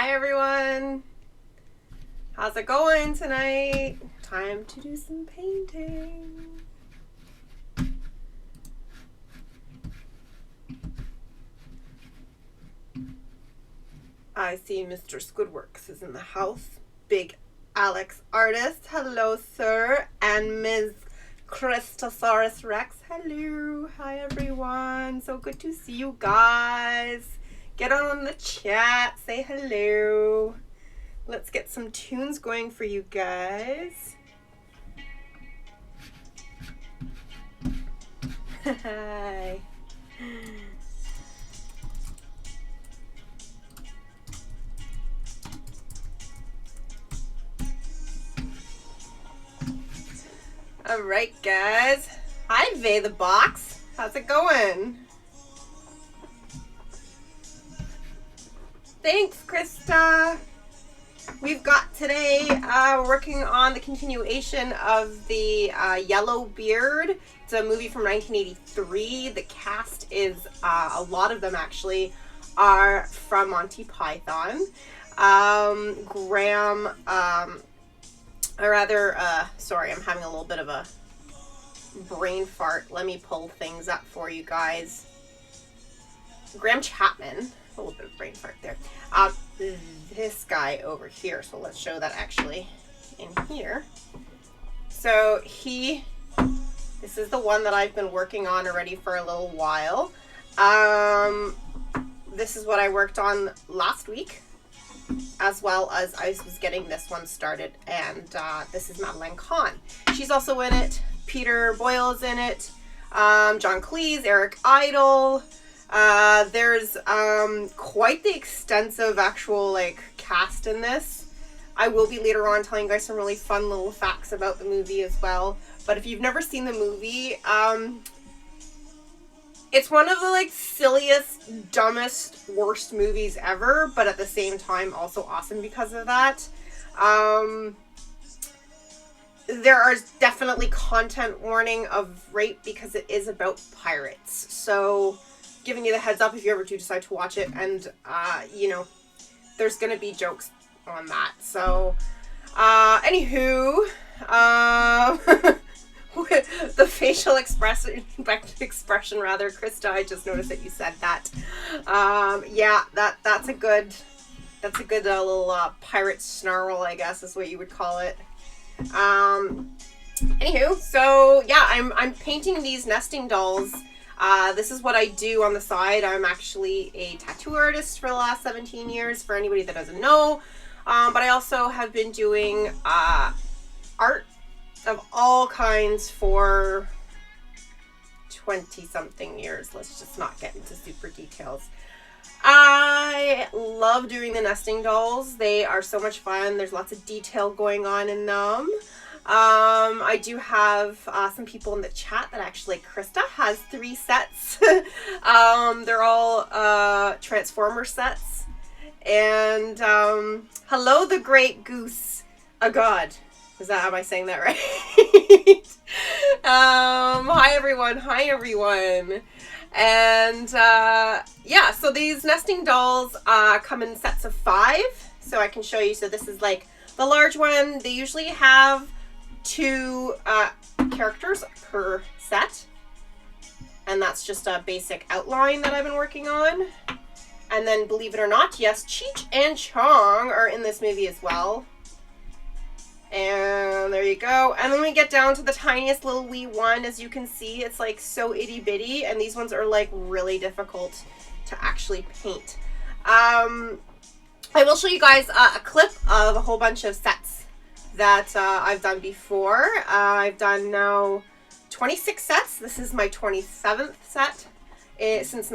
Hi everyone! How's it going tonight? Time to do some painting. I see Mr. Squidworx is in the house. Big Alex artist. Hello, sir. And Ms. Christosaurus Rex. Hello. Hi everyone. So good to see you guys. Get on the chat. Say hello. Let's get some tunes going for you guys. Hi. All right, guys. Hi, Vay the Box. How's it going? Thanks, Krista. We've got today working on the continuation of the Yellowbeard. It's a movie from 1983. The cast is, a lot of them actually, are from Monty Python. Graham, sorry, I'm having a little bit of a brain fart. Let me pull things up for you guys. Graham Chapman. A little bit of brain fart there. This guy over here. So let's show that actually in here. So this is the one that I've been working on already for a little while. This is what I worked on last week, as well as I was getting this one started. And this is Madeleine Kahn. She's also in it. Peter Boyle's in it. John Cleese, Eric Idle. There's quite the extensive actual cast in this. I will be later on telling you guys some really fun little facts about the movie as well. But if you've never seen the movie, it's one of the silliest, dumbest, worst movies ever, but at the same time also awesome because of that. There are definitely content warning of rape because it is about pirates. So giving you the heads up if you ever do decide to watch it, and there's gonna be jokes on that. So anywho, the facial expression rather, Krista, I just noticed that you said that. Yeah, that's a good little pirate snarl, I guess is what you would call it. Anywho, so yeah, I'm painting these nesting dolls. This is what I do on the side. I'm actually a tattoo artist for the last 17 years, for anybody that doesn't know. But I also have been doing art of all kinds for 20-something years. Let's just not get into super details. I love doing the nesting dolls. They are so much fun. There's lots of detail going on in them. I do have some people in the chat that actually, Krista has 3 sets. They're all Transformer sets. And hello, the Great Goose. A God. Am I saying that right? Hi everyone. And yeah, so these nesting dolls come in sets of 5. So I can show you. So this is the large one. They usually have 2 characters per set, and that's just a basic outline that I've been working on. And then, believe it or not, yes, Cheech and Chong are in this movie as well. And there you go. And then we get down to the tiniest little wee one. As you can see, it's so itty bitty, and these ones are really difficult to actually paint. I will show you guys a clip of a whole bunch of sets that I've done before. I've done now 26 sets. This is my 27th set since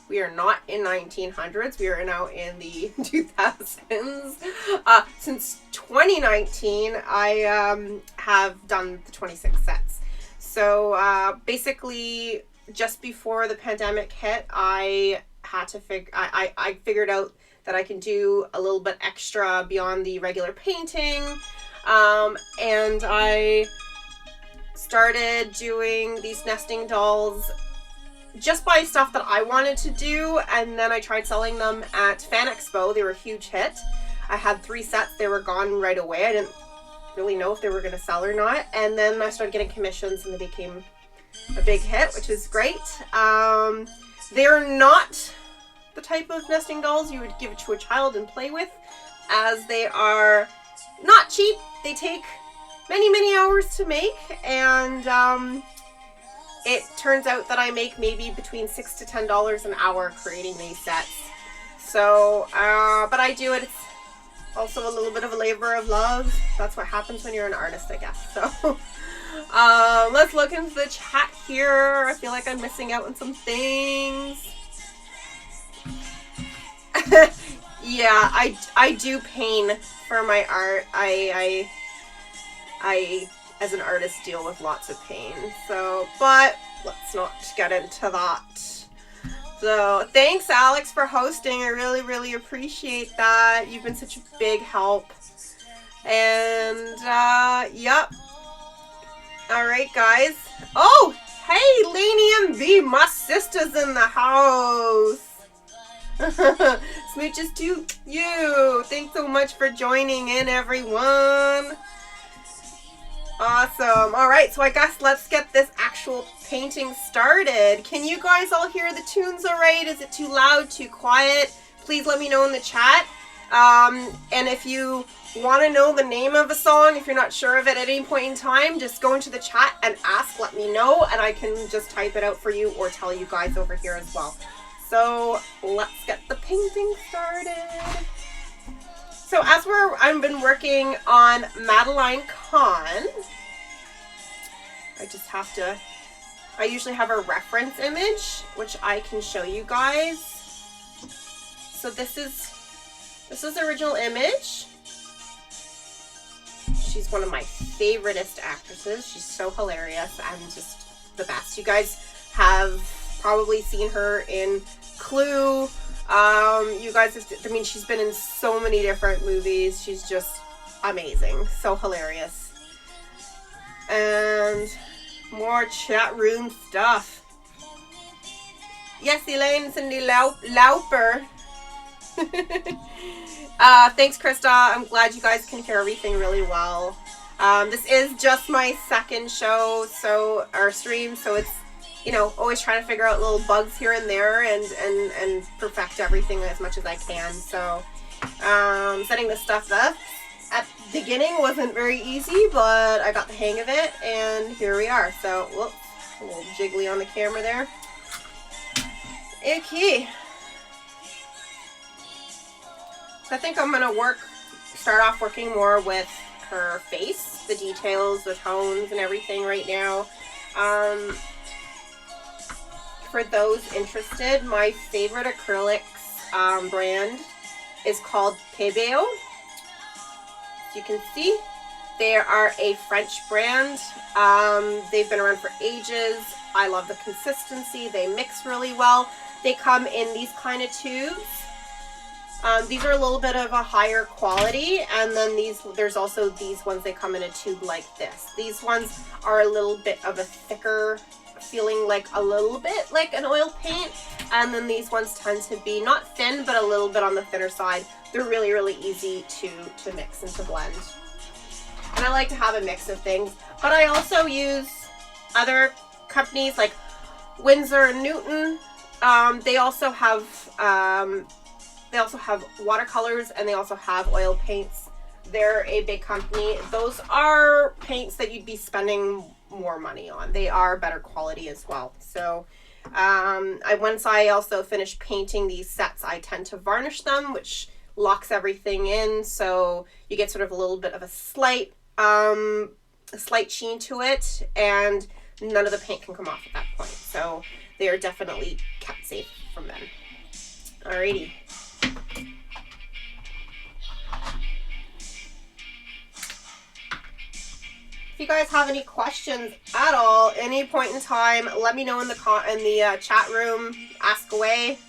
we are not in 1900s. We are now in the 2000s. Since 2019, I have done the 26 sets. So basically, just before the pandemic hit, I had to I figured out that I can do a little bit extra beyond the regular painting. And I started doing these nesting dolls just buy stuff that I wanted to do, and then I tried selling them at Fan Expo. They were a huge hit. I had 3 sets. They were gone right away. I didn't really know if they were going to sell or not. And then I started getting commissions, and they became a big hit, which is great. They're not the type of nesting dolls you would give it to a child and play with, as they are not cheap. They take many, many hours to make, and it turns out that I make maybe between $6 to $10 an hour creating these sets. So, but I do it. It's also a little bit of a labor of love. That's what happens when you're an artist, I guess. So, let's look into the chat here. I feel like I'm missing out on some things. Yeah, I do pain for my art. I as an artist deal with lots of pain. So, but let's not get into that. So, thanks Alex for hosting. I really, really appreciate that. You've been such a big help. And yep. All right, guys. Oh, hey, Lainey MV, my sister's in the house. Smooches to you. Thanks so much for joining in, everyone. Awesome. All right, so I guess let's get this actual painting started. Can you guys all hear the tunes all right? Is it too loud, too quiet? Please let me know in the chat. And if you want to know the name of a song, if you're not sure of it at any point in time, just go into the chat and ask, let me know, and I can just type it out for you or tell you guys over here as well. So let's get the painting started. So as I've been working on Madeline Kahn, I usually have a reference image, which I can show you guys. So this is the original image. She's one of my favoriteest actresses. She's so hilarious and just the best. You guys have probably seen her in Clue. You guys, I mean, she's been in so many different movies. She's just amazing. So hilarious. And more chat room stuff. Yes, Elaine, Cindy Lauper. Thanks, Krista. I'm glad you guys can hear everything really well. This is just my second show, or stream, so it's, you know, always trying to figure out little bugs here and there and perfect everything as much as I can. So, setting this stuff up at the beginning wasn't very easy, but I got the hang of it, and here we are. So, whoops, a little jiggly on the camera there. Okay. So I think I'm gonna start off working more with her face, the details, the tones, and everything right now. For those interested, my favorite acrylics brand is called Pebeo. As you can see, they are a French brand. They've been around for ages. I love the consistency. They mix really well. They come in these kind of tubes. These are a little bit of a higher quality, and then there's also these ones, they come in a tube like this. These ones are a little bit of a thicker, feeling like a little bit like an oil paint, and then these ones tend to be not thin, but a little bit on the thinner side. They're really, really easy to mix and to blend. And I like to have a mix of things, but I also use other companies like Winsor & Newton. They also have watercolors, and they also have oil paints. They're a big company. Those are paints that you'd be spending more money on. They are better quality as well. So once I also finish painting these sets, I tend to varnish them, which locks everything in, so you get sort of a little bit of a slight sheen to it, and none of the paint can come off at that point. So they are definitely kept safe from them. Alrighty. If you guys have any questions at all, any point in time, let me know in the chat room. Ask away.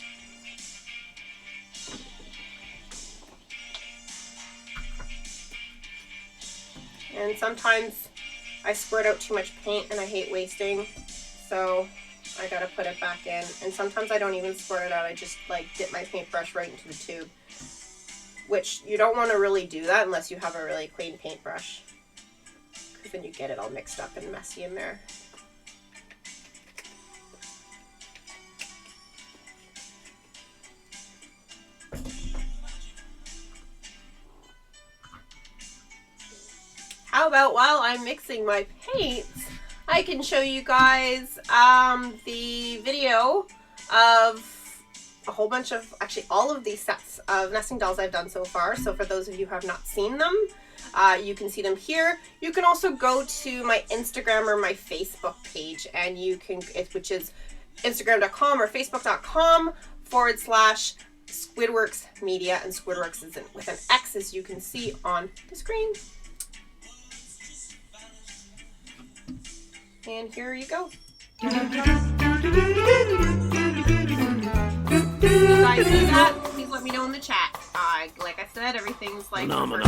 And sometimes I squirt out too much paint and I hate wasting, so I gotta put it back in. And sometimes I don't even squirt it out. I just like dip my paintbrush right into the tube. Which you don't want to really do that unless you have a really clean paintbrush. Because then you get it all mixed up and messy in there. How about while I'm mixing my paints, I can show you guys the video of a whole bunch of, actually all of these sets of nesting dolls I've done so far. So for those of you who have not seen them, you can see them here. You can also go to my Instagram or my Facebook page, and you can, which is instagram.com or facebook.com/Squidworx Media, and Squidworx is with an X, as you can see on the screen. And here you go. You guys see that? Please let me know in the chat. Like I said, everything's like for me.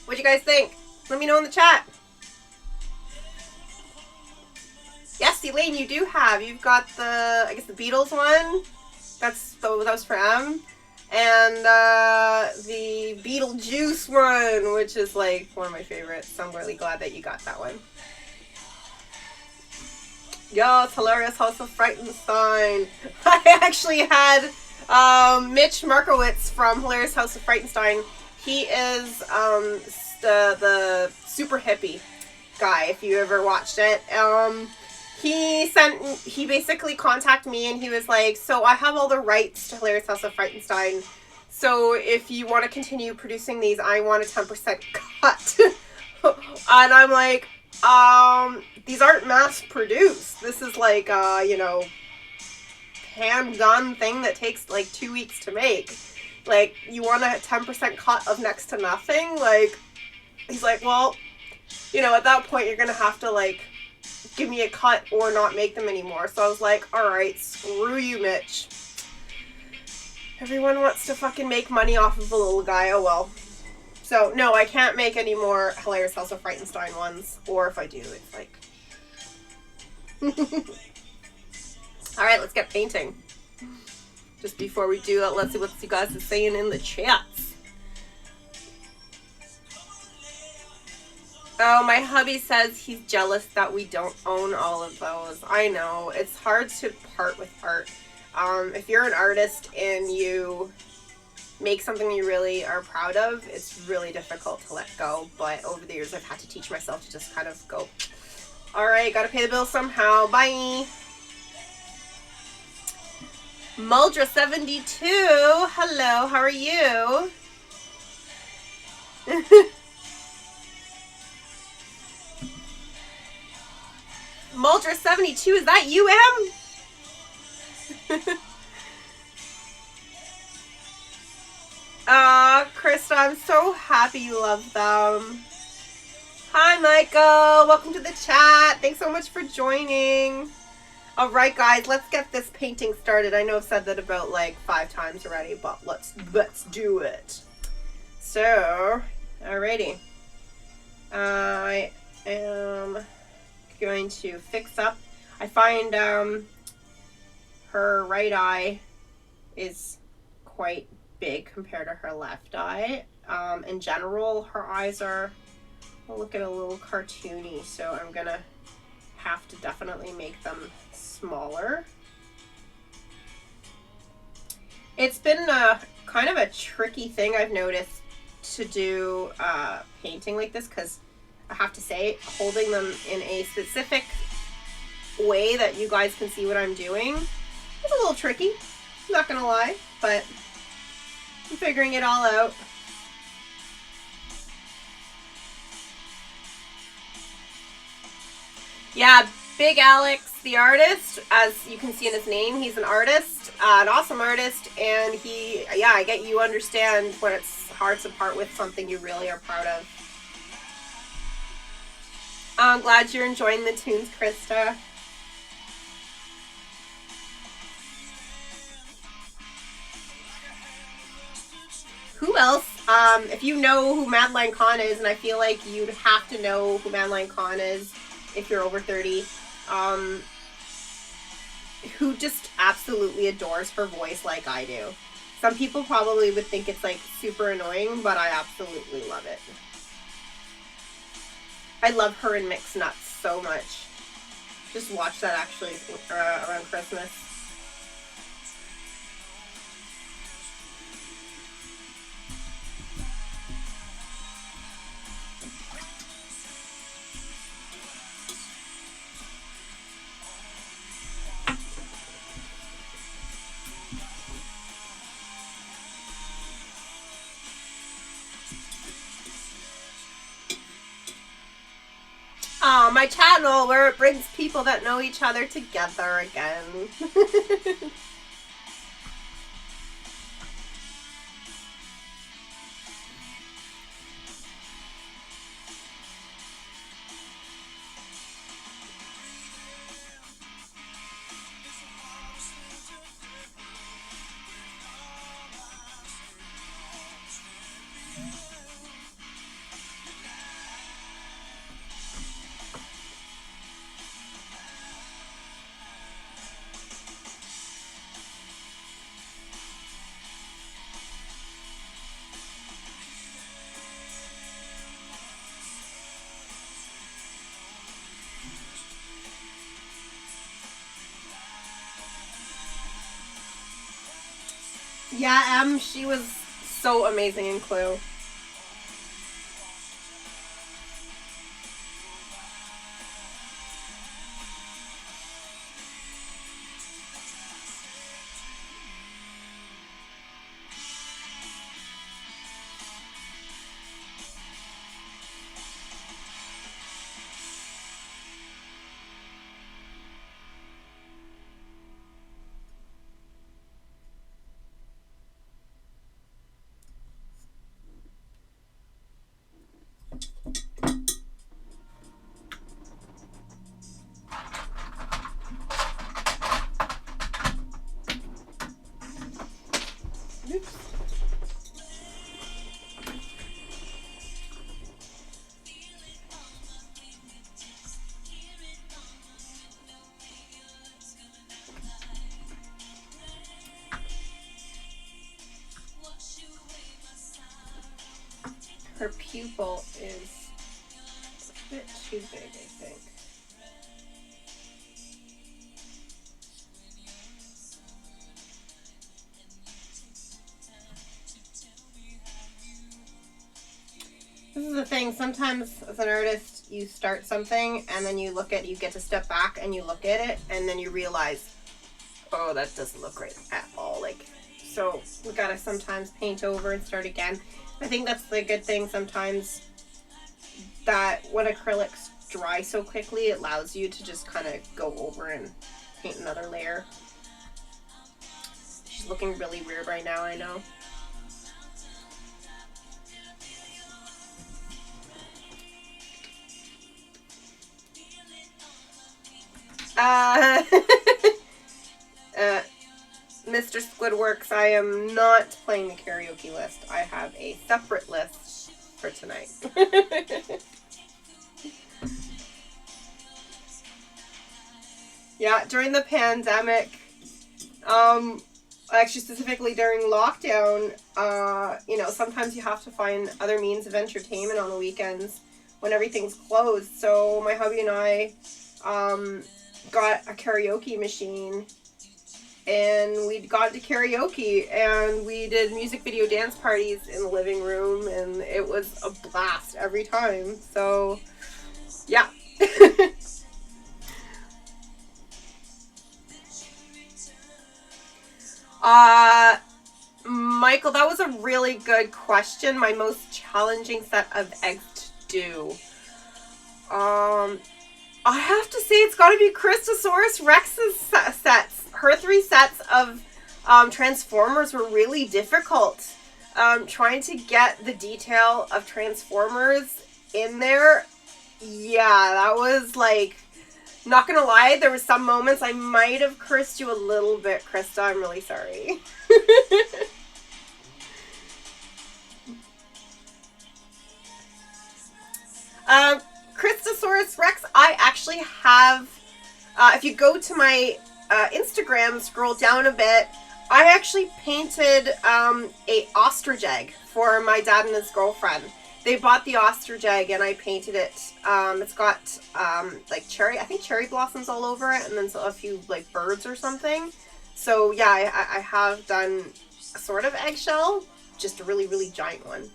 What do you guys think? Let me know in the chat. Yes, Elaine, you do have. You've got the, I guess the Beatles one. That was for M. And the Beetlejuice one, which is like one of my favorites. So I'm really glad that you got that one. Yes, hilarious House of Frightenstein. I actually had Mitch Markowitz from Hilarious House of Frightenstein. He is the super hippie guy, if you ever watched it. He basically contacted me and he was like, so I have all the rights to Hilarious House of Frightenstein. So if you want to continue producing these, I want a 10% cut. And I'm like, these aren't mass produced. This is like, you know, hand done thing that takes like 2 weeks to make. Like, you want a 10% cut of next to nothing? Like, he's like, well, you know, at that point you're gonna have to like give me a cut or not make them anymore. So I was like, alright, screw you, Mitch. Everyone wants to fucking make money off of the little guy, oh well. So, no, I can't make any more Hilarious House of Frightenstein ones. Or if I do, it's like... Alright, let's get painting. Just before we do that, let's see what you guys are saying in the chats. Oh, my hubby says he's jealous that we don't own all of those. I know. It's hard to part with art. If you're an artist and you make something you really are proud of, it's really difficult to let go. But over the years, I've had to teach myself to just kind of go, alright, gotta pay the bill somehow. Bye! Muldra72, hello, how are you? Muldra72, is that you, Em? Krista, I'm so happy you love them. Hi, Michael. Welcome to the chat. Thanks so much for joining. Alright, guys, let's get this painting started. I know I've said that about like 5 times already, but let's do it. So, alrighty. I am going to fix up. I find her right eye is quite big compared to her left eye. In general, her eyes are looking a little cartoony, so I'm gonna have to definitely make them smaller. It's been kind of a tricky thing I've noticed to do painting like this, because I have to say, holding them in a specific way that you guys can see what I'm doing. It's a little tricky, not gonna lie, but I'm figuring it all out. Yeah, Big Alex, the artist, as you can see in his name, he's an artist, an awesome artist, and I get you understand when it's hard to part with something you really are proud of. I'm glad you're enjoying the tunes, Krista. Who else? If you know who Madeline Kahn is, and I feel like you'd have to know who Madeline Kahn is if you're over 30, who just absolutely adores her voice like I do. Some people probably would think it's like super annoying, but I absolutely love it. I love her and Mixed Nuts so much. Just watch that actually around Christmas. My channel where it brings people that know each other together again. Yeah, she was so amazing in Clue. Her pupil is a bit too big, I think. This is the thing, sometimes as an artist, you start something and then you get to step back and you look at it and then you realize, oh, that doesn't look right at all. Like, so we gotta sometimes paint over and start again. I think that's the good thing sometimes, that when acrylics dry so quickly, it allows you to just kind of go over and paint another layer. She's looking really weird right now, I know. Mr. Squidworx, I am not playing the karaoke list. I have a separate list for tonight. Yeah, during the pandemic, actually specifically during lockdown, you know, sometimes you have to find other means of entertainment on the weekends when everything's closed. So my hubby and I got a karaoke machine, and we'd gone to karaoke, and we did music video dance parties in the living room, and it was a blast every time. So, yeah. Michael, that was a really good question. My most challenging set of eggs to do. I have to say it's got to be Christosaurus Rex's sets. Her 3 sets of Transformers were really difficult. Trying to get the detail of Transformers in there, yeah, that was like, not gonna lie, there were some moments I might have cursed you a little bit, Krista. I'm really sorry. Christosaurus Rex, I actually have, if you go to my Instagram, scroll down a bit, I actually painted a ostrich egg for my dad and his girlfriend. They bought the ostrich egg and I painted it. It's got like I think cherry blossoms all over it, and then a few like birds or something. So yeah, I have done a sort of eggshell, just a really, really giant one.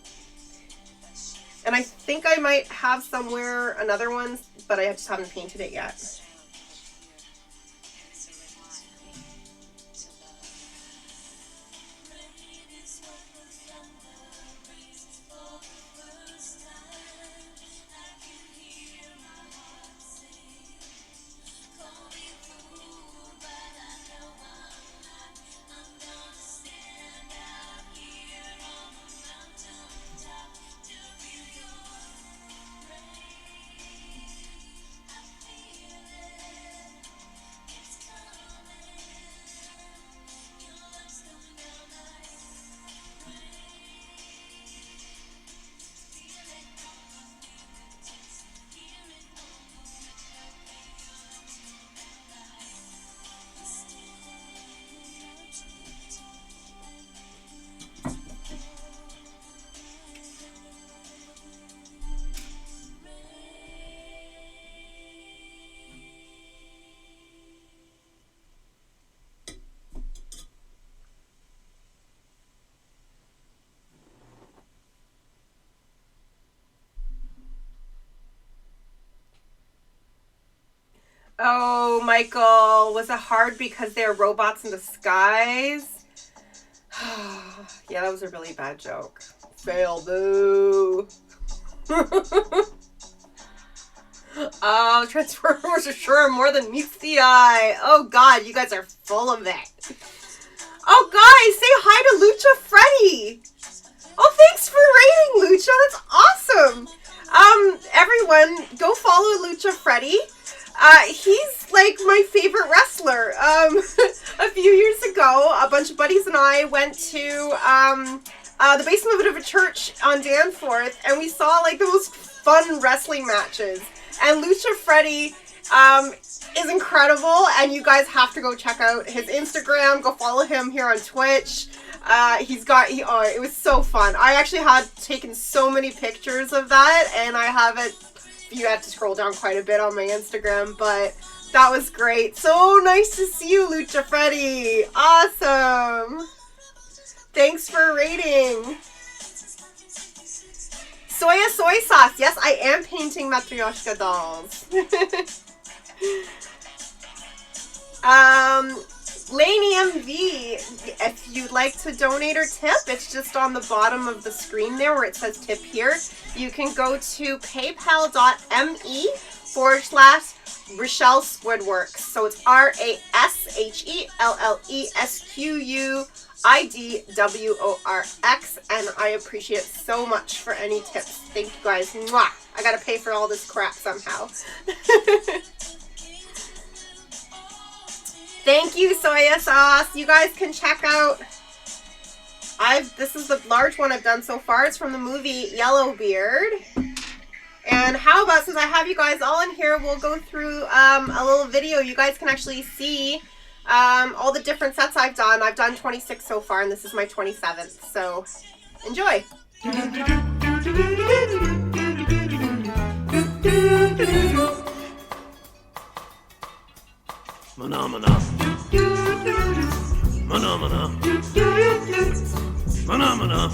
And I think I might have somewhere another one, but I just haven't painted it yet. Oh, Michael, was it hard because they're robots in disguise? Yeah, that was a really bad joke. Fail, boo. Oh, Transformers are sure more than meets the eye. Oh, God, you guys are full of it. Oh, guys, say hi to Lucha Freddy. Oh, thanks for rating, Lucha. That's awesome. Everyone, go follow Lucha Freddy. He's like my favorite wrestler. A few years ago, a bunch of buddies and I went to the basement of a church on Danforth, and we saw like the most fun wrestling matches. And Lucha Freddy is incredible, and you guys have to go check out his Instagram. Go follow him here on Twitch. It was so fun. I actually had taken so many pictures of that, and I have it. You have to scroll down quite a bit on my Instagram, but that was great. So nice to see you, Lucha Freddy. Awesome. Thanks for rating. Soy sauce. Yes, I am painting Matryoshka dolls. Laney MV, if you'd like to donate or tip, it's just on the bottom of the screen there where it says tip here. You can go to paypal.me/Rashelle Squidworx. So it's RASHELLESQUIDWORX, and I appreciate it so much for any tips. Thank you guys. Mwah! I gotta pay for all this crap somehow. Thank you, soy sauce. You guys can check out. This is the large one I've done so far. It's from the movie Yellowbeard. And how about, since I have you guys all in here, we'll go through a little video. You guys can actually see all the different sets I've done. I've done 26 so far, and this is my 27th. So enjoy. Phenomena. Phenomena. Phenomena.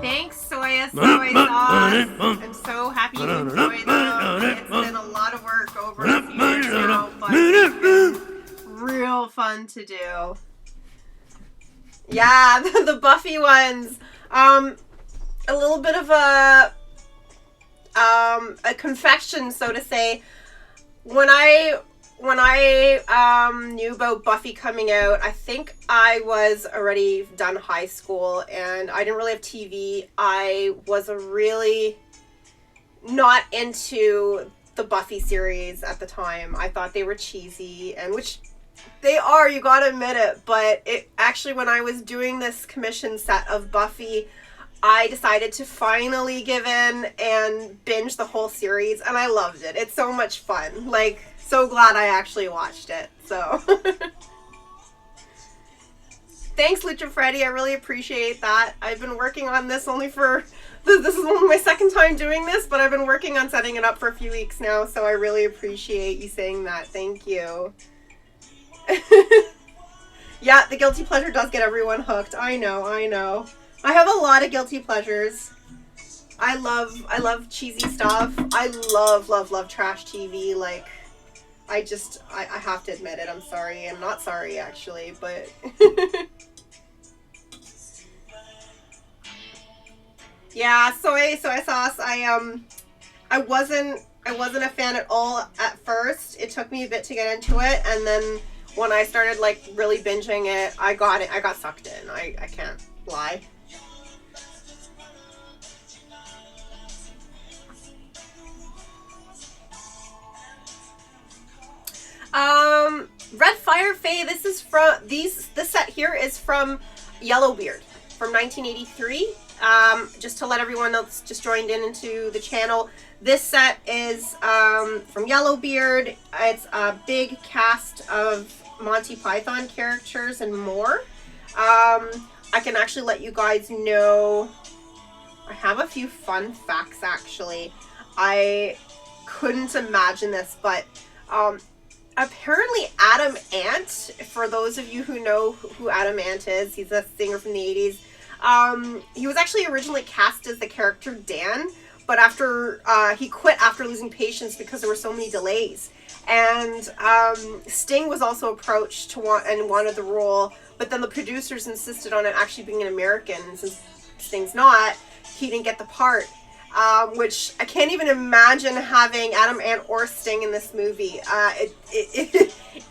Thanks, soy sauce. I'm so happy you enjoyed them. It's been a lot of work over a few years now, but it's been real fun to do. Yeah, the Buffy ones. A little bit of a confession, so to say. When I knew about Buffy coming out, I think I was already done high school and I didn't really have TV. I was really not into the Buffy series at the time. I thought they were cheesy, and which they are, you gotta admit it, but it actually, when I was doing this commission set of Buffy, I decided to finally give in and binge the whole series, and I loved it. It's so much fun. Like, so glad I actually watched it. So, thanks, Lucha Freddy. I really appreciate that. I've been working on this only for, this is only my second time doing this, but I've been working on setting it up for a few weeks now, so I really appreciate you saying that. Thank you. Yeah, the guilty pleasure does get everyone hooked. I know. I have a lot of guilty pleasures. I love cheesy stuff. I love trash TV. Like, I have to admit it. I'm sorry. I'm not sorry, actually, but yeah, soy sauce. I wasn't a fan at all at first. It took me a bit to get into it, and then when I started like really binging it, I got sucked in. I can't lie. Red Fire Faye, this set here is from Yellowbeard from 1983. Just to let everyone know that's just joined into the channel, this set is from Yellowbeard. It's a big cast of Monty Python characters and more. I can actually let you guys know, I have a few fun facts actually. I couldn't imagine this, but apparently Adam Ant, for those of you who know who Adam Ant is, he's a singer from the 80s. He was actually originally cast as the character Dan, but after he quit after losing patience because there were so many delays. And Sting was also approached to wanted the role, but then the producers insisted on it actually being an American, and since Sting's not, he didn't get the part. Which I can't even imagine having Adam Ant or Sting in this movie.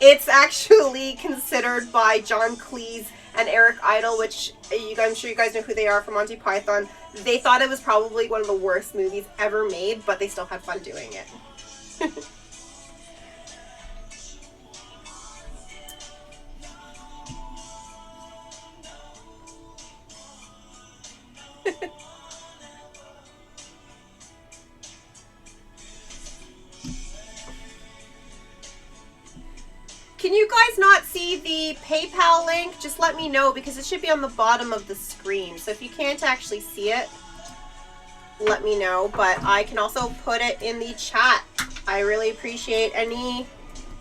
It's actually considered by John Cleese and Eric Idle, which I'm sure you guys know who they are from Monty Python. They thought it was probably one of the worst movies ever made, but they still had fun doing it. Can you guys not see the PayPal link? Just let me know, because it should be on the bottom of the screen. So if you can't actually see it, let me know. But I can also put it in the chat. I really appreciate any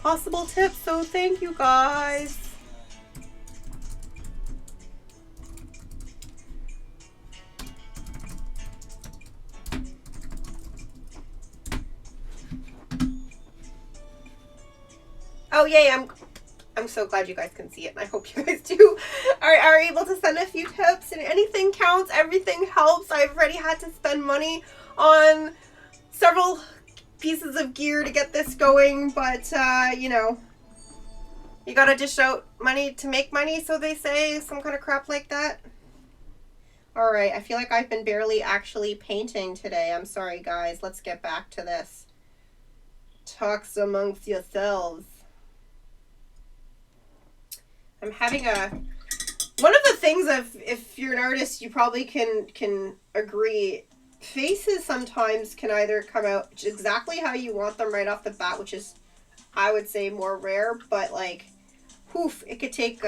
possible tips, so thank you guys. Oh yay, I'm so glad you guys can see it, and I hope you guys too are able to send a few tips, and anything counts, everything helps. I've already had to spend money on several pieces of gear to get this going, but you know, you gotta dish out money to make money, so they say, some kind of crap like that. Alright, I feel like I've been barely actually painting today. I'm sorry guys, let's get back to this. Talks amongst yourselves. I'm having one of the things if you're an artist, you probably can agree, faces sometimes can either come out exactly how you want them right off the bat, which is, I would say, more rare, but like, poof, it could take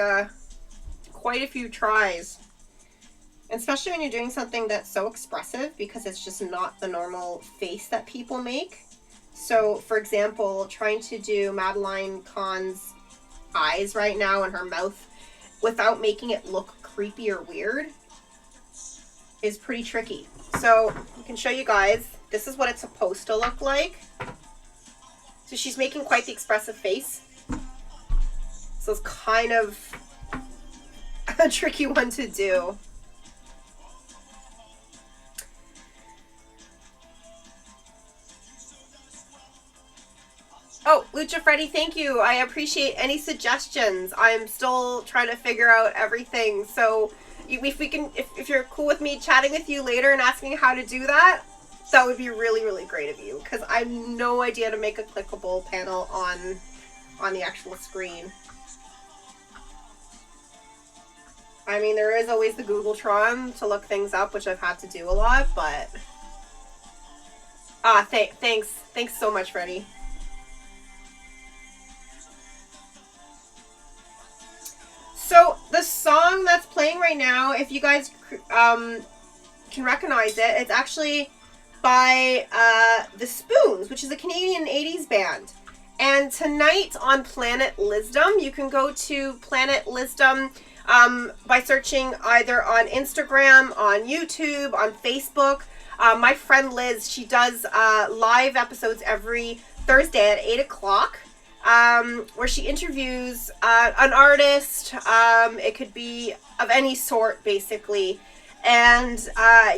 quite a few tries. Especially when you're doing something that's so expressive, because it's just not the normal face that people make. So, for example, trying to do Madeline Kahn's eyes right now and her mouth without making it look creepy or weird is pretty tricky. So, I can show you guys. This is what it's supposed to look like. So she's making quite the expressive face. So it's kind of a tricky one to do. Oh, Lucha Freddy, thank you. I appreciate any suggestions. I'm still trying to figure out everything. So if you're cool with me chatting with you later and asking how to do that, that would be really, really great of you. Because I have no idea to make a clickable panel on the actual screen. I mean, there is always the Googletron to look things up, which I've had to do a lot, but... Thanks so much, Freddie. So, the song that's playing right now, if you guys can recognize it, it's actually by The Spoons, which is a Canadian 80s band. And tonight on Planet Lisdom, you can go to Planet Lisdom by searching either on Instagram, on YouTube, on Facebook. My friend Liz, she does live episodes every Thursday at 8 o'clock. Where she interviews an artist. It could be of any sort, basically. And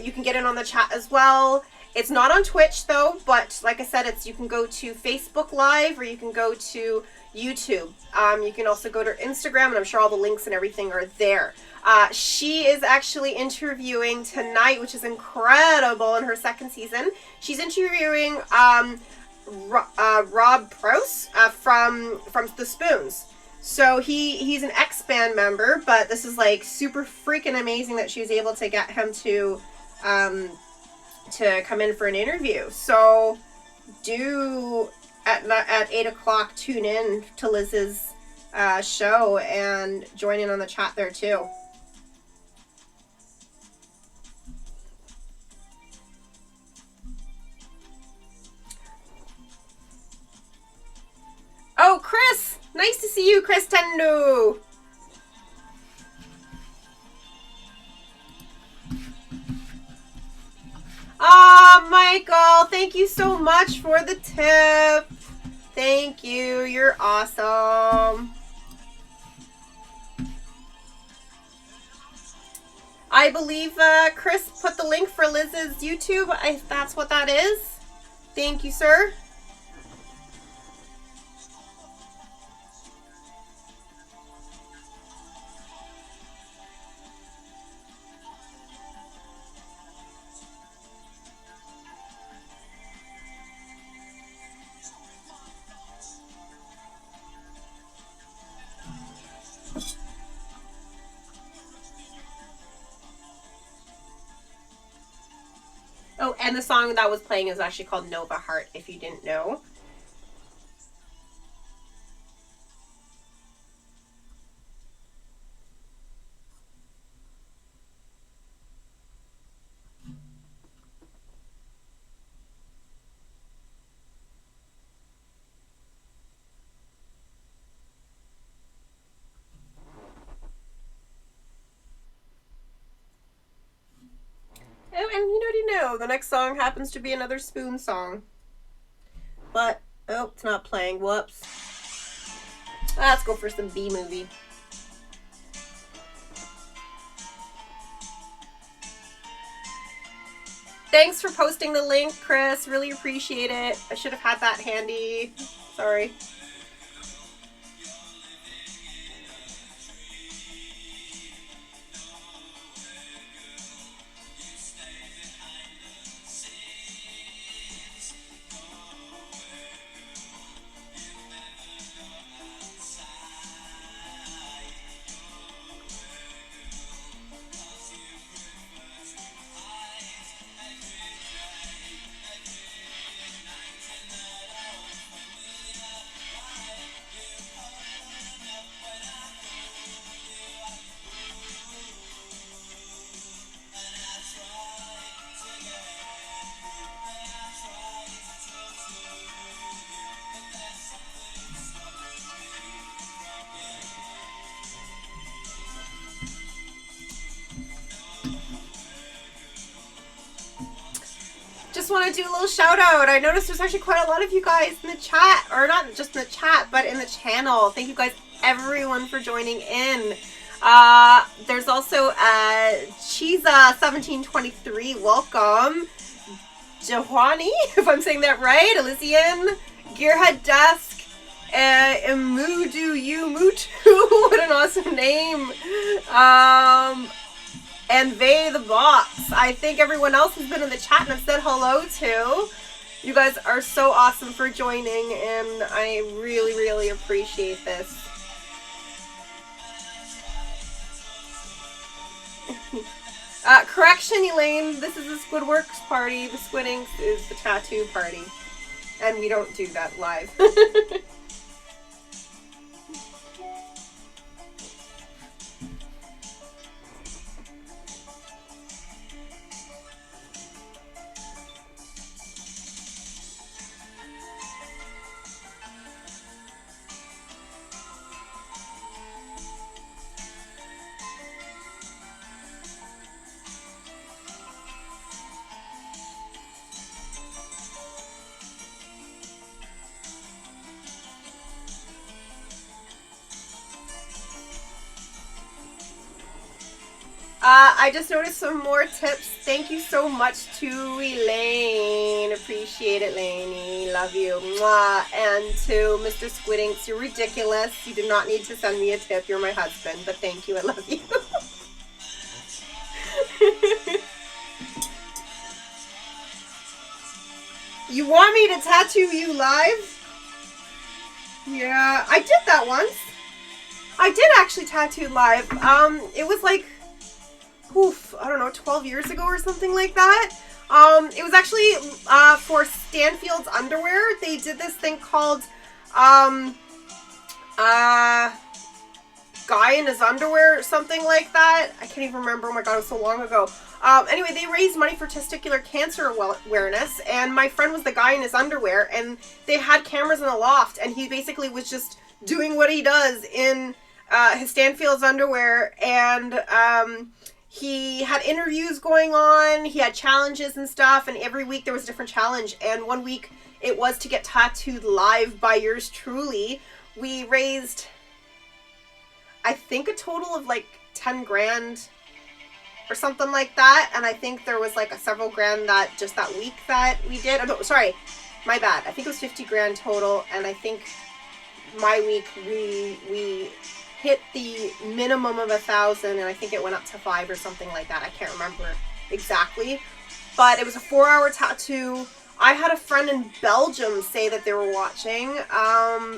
you can get in on the chat as well. It's not on Twitch, though, but like I said, you can go to Facebook Live or you can go to YouTube. You can also go to Instagram, and I'm sure all the links and everything are there. She is actually interviewing tonight, which is incredible in her second season. She's interviewing... Rob Prouse from The Spoons. So he's an ex-band member, but this is like super freaking amazing that she was able to get him to come in for an interview. So do at 8 o'clock tune in to Liz's show and join in on the chat there too. Oh, Chris! Nice to see you, Chris Tendo! Ah, Michael! Thank you so much for the tip! Thank you, you're awesome! I believe Chris put the link for Liz's YouTube, if that's what that is. Thank you, sir. Oh, and the song that was playing is actually called Nova Heart, if you didn't know. Oh, and you already know, the next song happens to be another Spoon song. But, oh, it's not playing. Whoops. Let's go for some B-movie. Thanks for posting the link, Chris. Really appreciate it. I should have had that handy. Sorry. want to do a little shout out. I noticed there's actually quite a lot of you guys in the chat, or not just in the chat, but in the channel. Thank you guys, everyone, for joining in. There's also Chiza1723, welcome. Jahwani, if I'm saying that right, Elysian, Gearhead Desk, Imudu Mutu, what an awesome name. And Vey the Box. I think everyone else has been in the chat and have said hello to. You guys are so awesome for joining, and I really, really appreciate this. Correction, Elaine, this is the Squidworx party. The Squid Inks is the tattoo party. And we don't do that live. I just noticed some more tips. Thank you so much to Elaine. Appreciate it, Lainey. Love you. Mwah. And to Mr. Squid Inks, you're ridiculous. You do not need to send me a tip. You're my husband. But thank you. I love you. You want me to tattoo you live? Yeah, I did that once. I did actually tattoo live. It was like, oof, I don't know, 12 years ago or something like that. It was actually for Stanfield's underwear. They did this thing called Guy in His Underwear or something like that. I can't even remember. Oh my god, it was so long ago. Anyway, they raised money for testicular cancer awareness, and my friend was the guy in his underwear, and they had cameras in the loft, and he basically was just doing what he does in his Stanfield's underwear, and he had interviews going on, he had challenges and stuff, and every week there was a different challenge, and one week it was to get tattooed live by yours truly. We raised, I think, a total of like 10 grand or something like that, and I think there was like several grand that just that week that we did. Oh, no, sorry, my bad. I think it was 50 grand total, and I think my week we hit the minimum of 1,000, and I think it went up to 5 or something like that. I can't remember exactly, but it was a 4-hour tattoo. I had a friend in Belgium say that they were watching.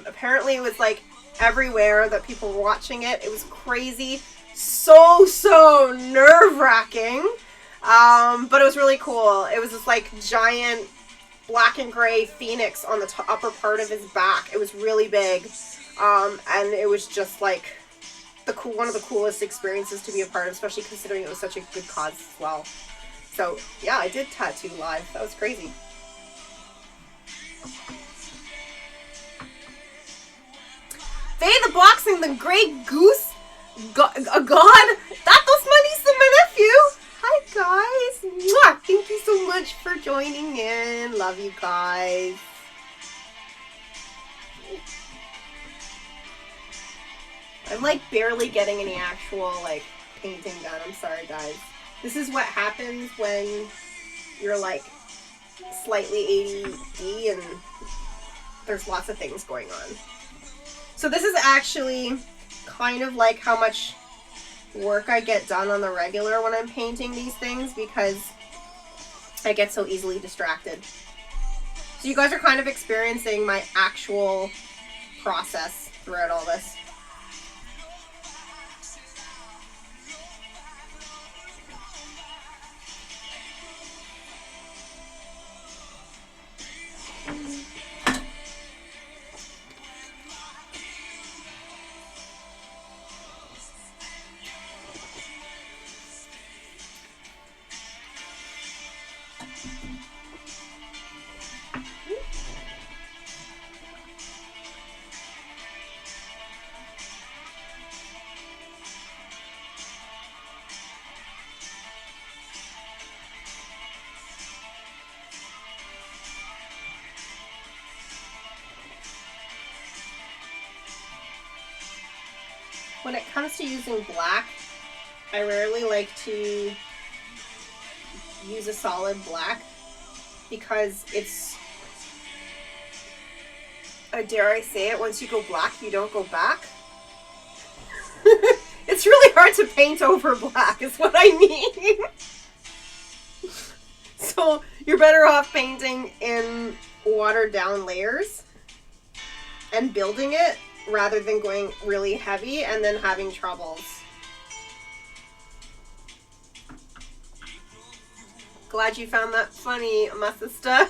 Apparently it was like everywhere that people were watching it. It was crazy. So nerve-wracking. But it was really cool. It was this like giant black and gray phoenix on the upper part of his back. It was really big. And it was just like one of the coolest experiences to be a part of, especially considering it was such a good cause as well. So yeah, I did tattoo live. That was crazy. Faye the Boxing, the Grey Goose, God, that was my niece and my nephew. Hi guys. Mwah! Thank you so much for joining in. Love you guys. I'm like barely getting any actual like painting done. I'm sorry guys. This is what happens when you're like slightly ADD and there's lots of things going on. So this is actually kind of like how much work I get done on the regular when I'm painting these things, because I get so easily distracted. So you guys are kind of experiencing my actual process throughout all this. when it comes to using black, I rarely like to use a solid black because it's, dare I say it, once you go black, you don't go back. It's really hard to paint over black is what I mean. So you're better off painting in watered down layers and building it rather than going really heavy and then having troubles. Glad you found that funny, my sister.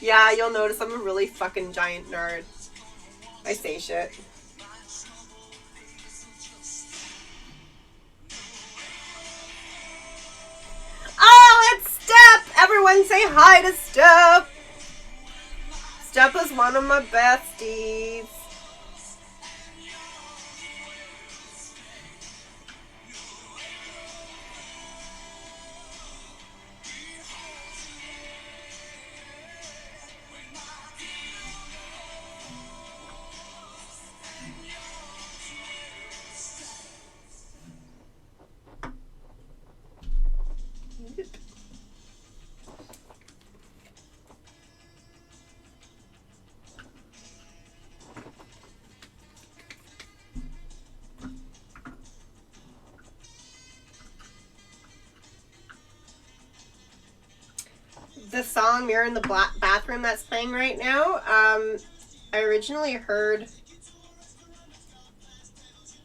Yeah, you'll notice I'm a really fucking giant nerd. I say shit. Oh, it's Step! Everyone say hi to Step! Step is one of my besties. The song Mirror in the Bathroom that's playing right now, I originally heard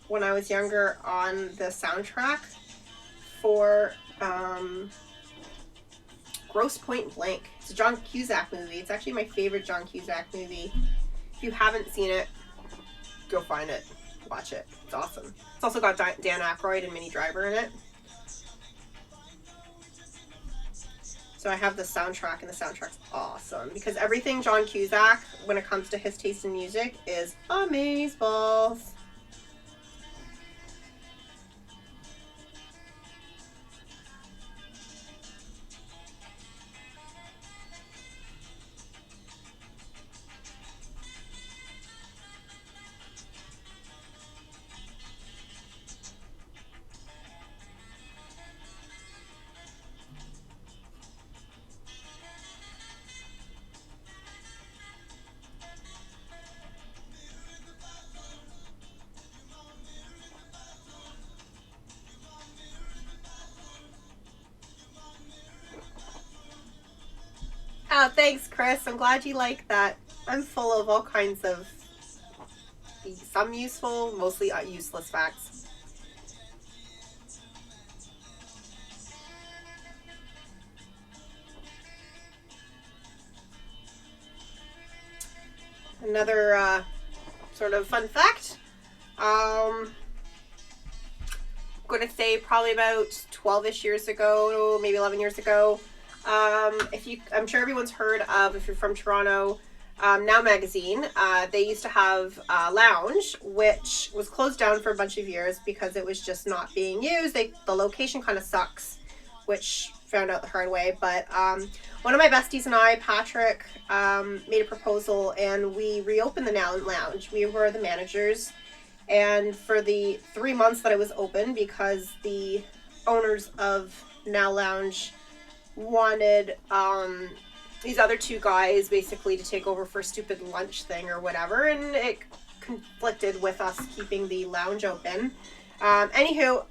when I was younger on the soundtrack for Grosse Pointe Blank. It's a John Cusack movie. It's actually my favorite John Cusack movie. If you haven't seen it, go find it. Watch it. It's awesome. It's also got Dan Aykroyd and Minnie Driver in it. So I have the soundtrack, and the soundtrack's awesome because everything John Cusack, when it comes to his taste in music, is amazeballs. Oh, thanks, Chris. I'm glad you like that. I'm full of all kinds of, some useful, mostly useless facts. Another sort of fun fact. I'm going to say probably about 12-ish years ago, maybe 11 years ago. I'm sure everyone's heard of, if you're from Toronto, Now Magazine. They used to have a lounge, which was closed down for a bunch of years because it was just not being used. The location kind of sucks, which found out the hard way. But one of my besties and I, Patrick, made a proposal, and we reopened the Now Lounge. We were the managers, and for the 3 months that it was open, because the owners of Now Lounge wanted these other two guys basically to take over for a stupid lunch thing or whatever, and it conflicted with us keeping the lounge open. Anywho,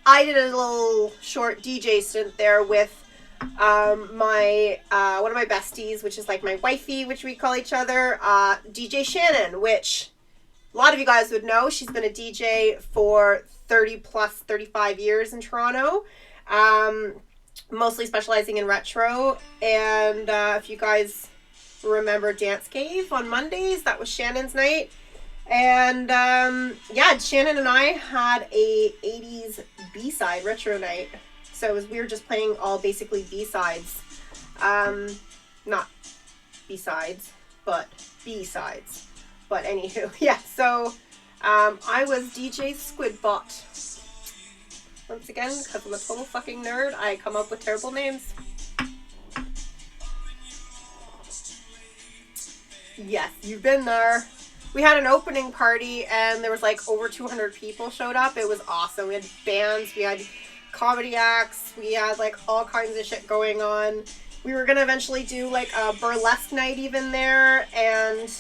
I did a little short DJ stint there with my one of my besties, which is like my wifey, which we call each other, DJ Shannon, which a lot of you guys would know. She's been a DJ for 35 years in Toronto. Mostly specializing in retro, and if you guys remember Dance Cave on Mondays, that was Shannon's night. And yeah, Shannon and I had a 80s B-side retro night, so we were just playing all basically B-sides, not B-sides, but B-sides. But anywho, yeah, so I was DJ Squidbot. Once again, because I'm a total fucking nerd, I come up with terrible names. Yes, you've been there. we had an opening party and there was like over 200 people showed up. It was awesome. We had bands, we had comedy acts, we had like all kinds of shit going on. We were gonna eventually do like a burlesque night even there, and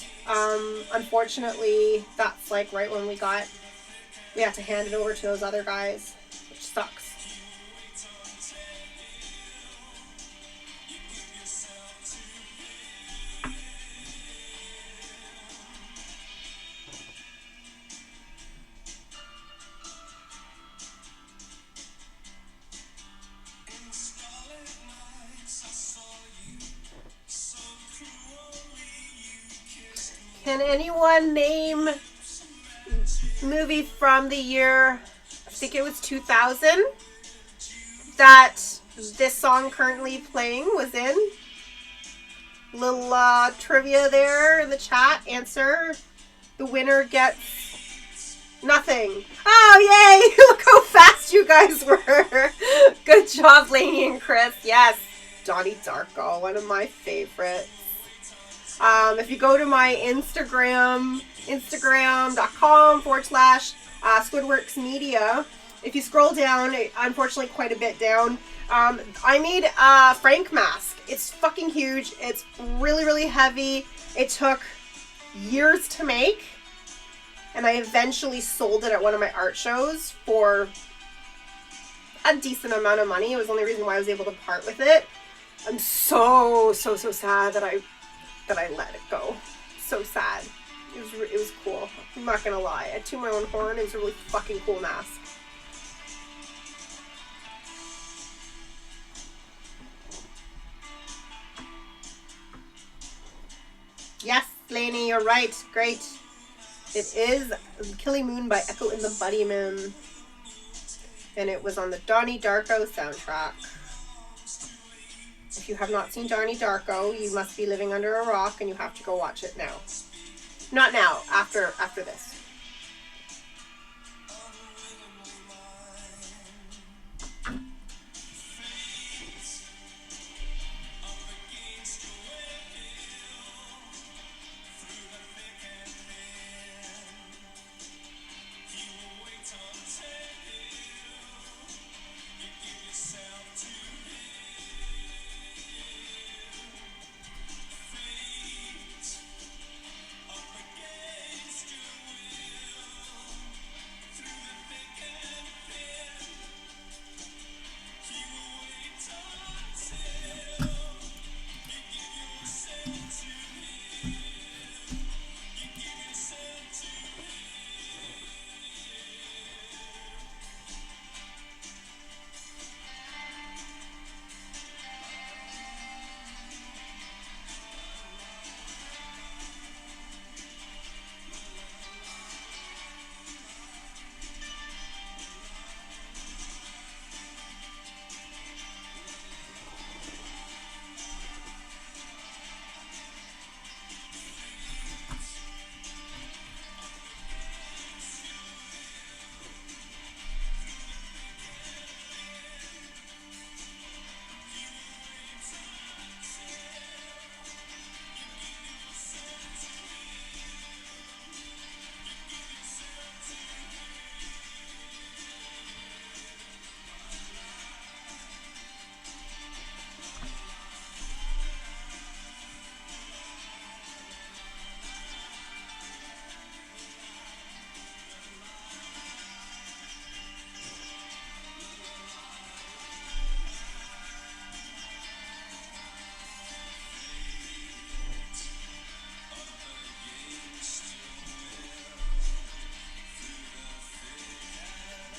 unfortunately that's like right when we had to hand it over to those other guys, which sucks. Can anyone name movie from the year, I think it was 2000, that this song currently playing was in? Little trivia there in the chat. Answer. The winner gets nothing. Oh, yay! Look how fast you guys were. Good job, Lainey and Chris. Yes. Donnie Darko, one of my favorites. If you go to my Instagram, instagram.com/Squidworx Media, if you scroll down, unfortunately quite a bit down, I made a Frank mask. It's fucking huge. It's really, really heavy. It took years to make, and I eventually sold it at one of my art shows for a decent amount of money. It was the only reason why I was able to part with it. I'm so sad that I let it go. So sad. It was cool. I'm not gonna lie. I toot my own horn. It was a really fucking cool mask. Yes, Lainey, you're right. Great. It is Killing Moon by Echo and the Bunnymen. And it was on the Donnie Darko soundtrack. If you have not seen Donnie Darko, you must be living under a rock and you have to go watch it now. Not now, after this.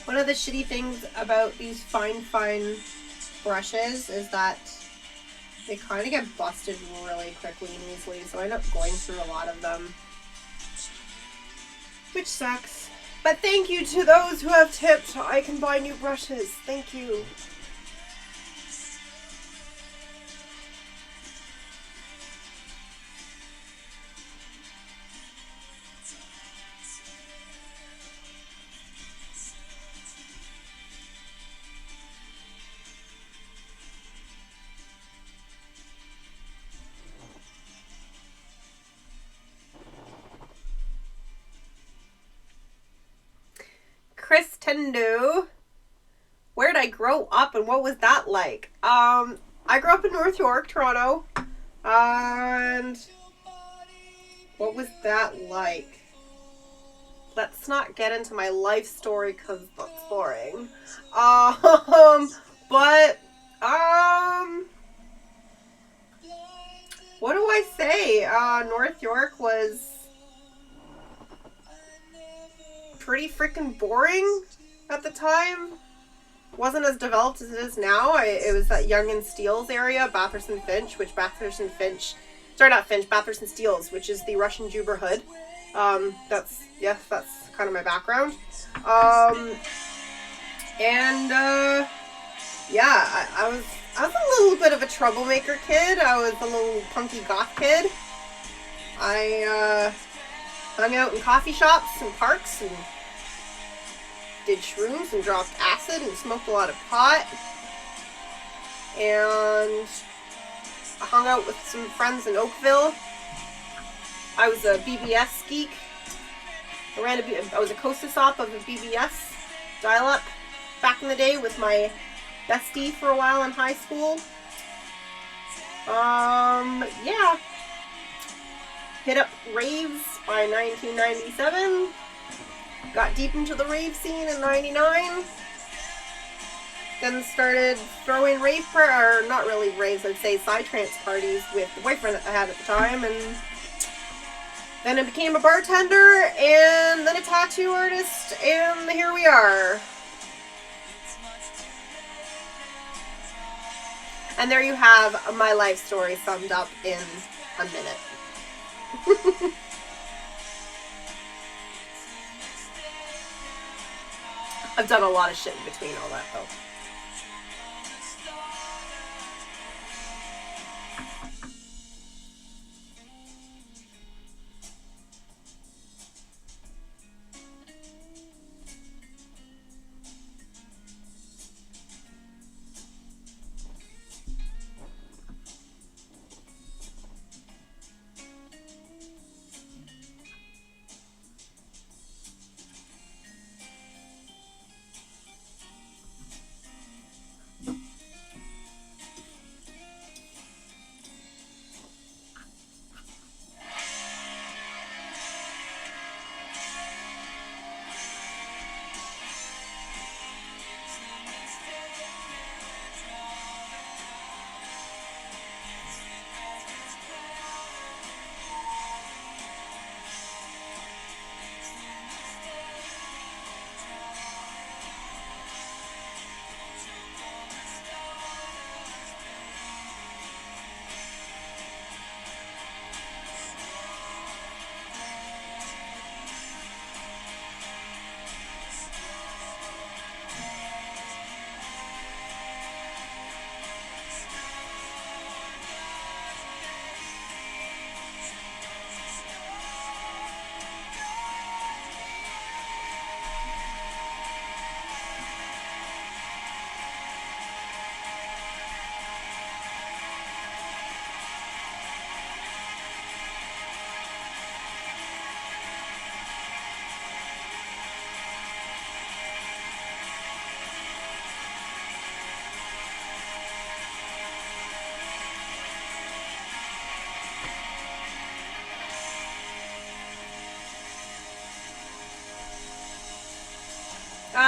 One of the shitty things about these fine brushes is that they kind of get busted really quickly and easily, so I end up going through a lot of them, which sucks. But thank you to those who have tipped. I can buy new brushes. Thank you. Tendo. Where did I grow up and what was that like? I grew up in North York, Toronto. And what was that like? Let's not get into my life story because that's boring. But what do I say? North York was pretty freaking boring at the time. Wasn't as developed as it is now. It was that Yonge and Steeles area, Bathurst and Finch, Bathurst and Steeles, which is the Russian Neighborhood. That's kind of my background. I was a little bit of a troublemaker kid. I was a little punky goth kid. I hung out in coffee shops and parks and did shrooms and dropped acid and smoked a lot of pot. And I hung out with some friends in Oakville. I was a BBS geek. I was a co-stop of a BBS dial-up back in the day with my bestie for a while in high school. Hit up raves by 1997. Got deep into the rave scene in 99. Then started throwing not really raves, I'd say psytrance parties with the boyfriend that I had at the time. And then I became a bartender and then a tattoo artist, and here we are. And there you have my life story summed up in a minute. I've done a lot of shit in between all that, though.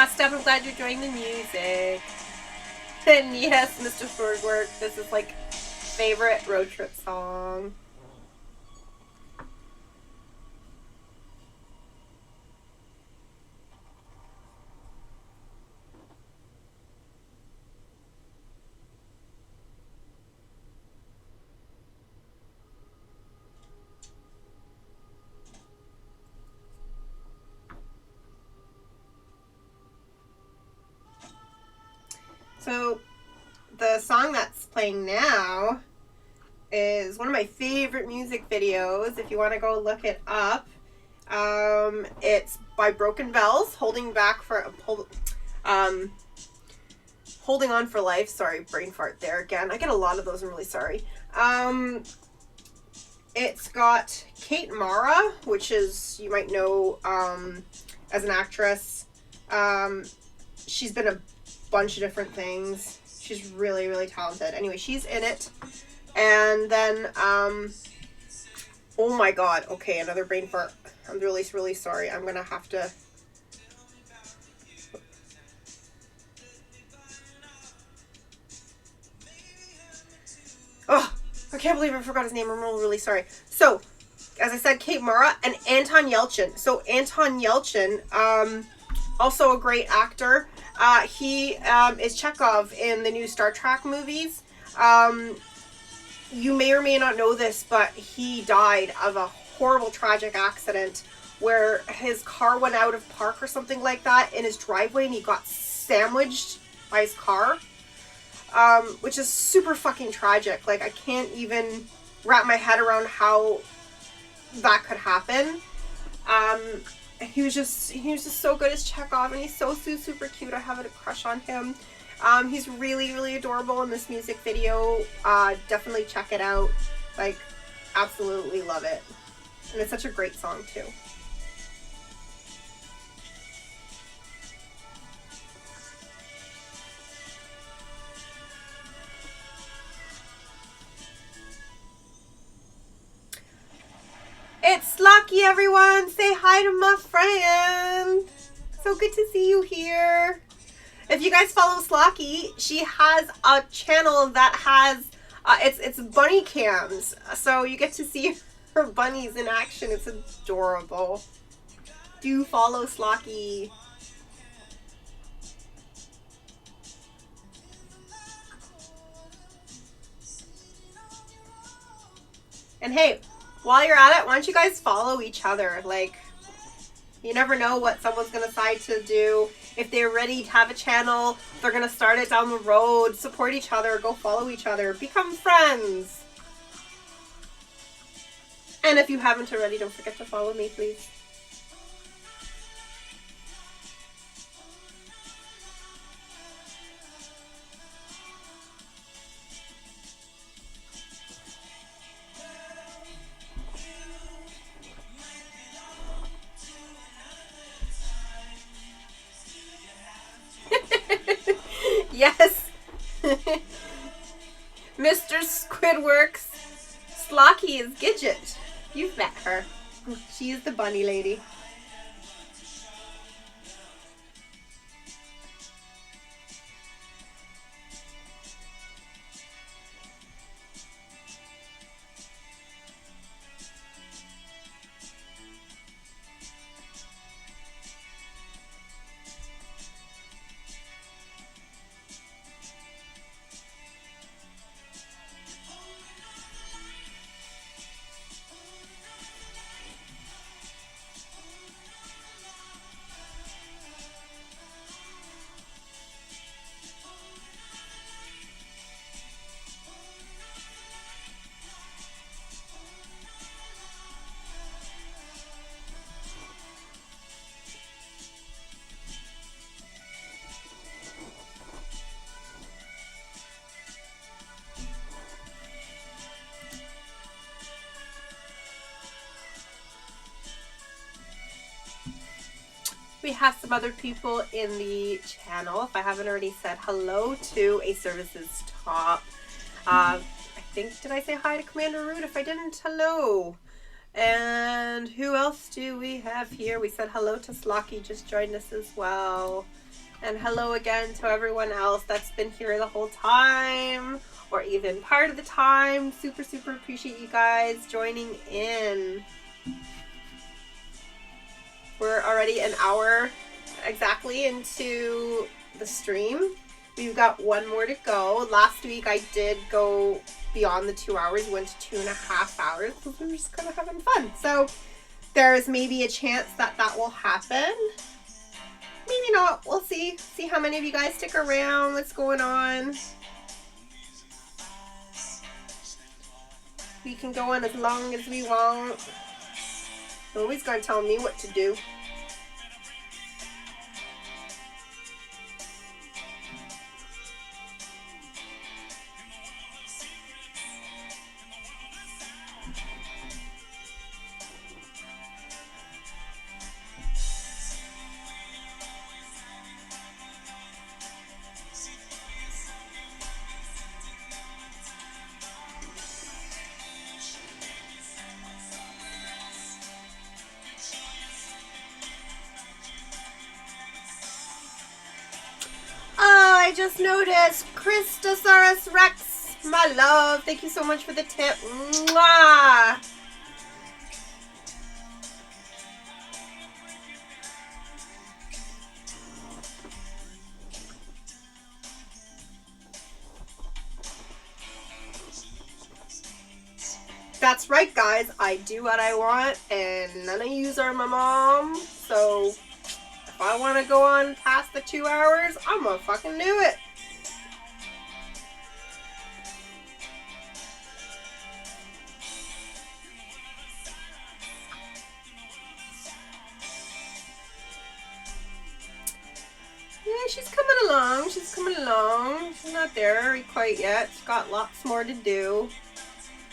Steph, I'm glad you're enjoying the music. And yes, Mr. Squidworx, this is like favorite road trip song. So, the song that's playing now is one of my favorite music videos. If you want to go look it up, it's by Broken Bells, Holding On for Life. Sorry, brain fart there again. I get a lot of those. I'm really sorry. It's got Kate Mara, which is, you might know as an actress. She's been a bunch of different things. She's really, really talented. Anyway, she's in it. And then, oh my god, okay, another brain fart. I'm really, really sorry. I'm gonna have to... Oh, I can't believe I forgot his name. I'm really, really sorry. So, as I said, Kate Mara and Anton Yelchin. So, Anton Yelchin, also a great actor. He is Chekhov in the new Star Trek movies. You may or may not know this, but he died of a horrible, tragic accident where his car went out of park or something like that in his driveway, and he got sandwiched by his car, which is super fucking tragic. Like, I can't even wrap my head around how that could happen. He was just so good as Chekhov, and he's so super cute. I have a crush on him. He's really, really adorable in this music video. Definitely check it out. Like, absolutely love it. And it's such a great song, too. It's Slocky, everyone! Say hi to my friend! So good to see you here. If you guys follow Slocky, she has a channel that has, it's bunny cams. So you get to see her bunnies in action. It's adorable. Do follow Slocky. And hey, while you're at it, why don't you guys follow each other? Like, you never know what someone's going to decide to do. If they're ready to have a channel, they're going to start it down the road. Support each other. Go follow each other. Become friends. And if you haven't already, don't forget to follow me, please. Yes. Mr. Squidworx. Slocky is Gidget. You've met her. She is the bunny lady. We have some other people in the channel. If I haven't already said hello to A Services Top. I think, did I say hi to Commander Root? If I didn't, hello. And who else do we have here? We said hello to Slocky, just joined us as well. And hello again to everyone else that's been here the whole time, or even part of the time. Super appreciate you guys joining in. We're already an hour exactly into the stream. We've got one more to go. Last week I did go beyond the 2 hours, went to 2.5 hours because we were just kind of having fun. So there's maybe a chance that that will happen. Maybe not. We'll see. See how many of you guys stick around. What's going on? We can go on as long as we want. Nobody's gonna tell me what to do. I just noticed. Christosaurus Rex, my love. Thank you so much for the tip. Mwah! That's right, guys. I do what I want, and none of yous are my mom. So, if I want to go on past the 2 hours, I'm gonna fucking do it. Yeah, she's coming along. She's coming along. She's not there quite yet. She's got lots more to do.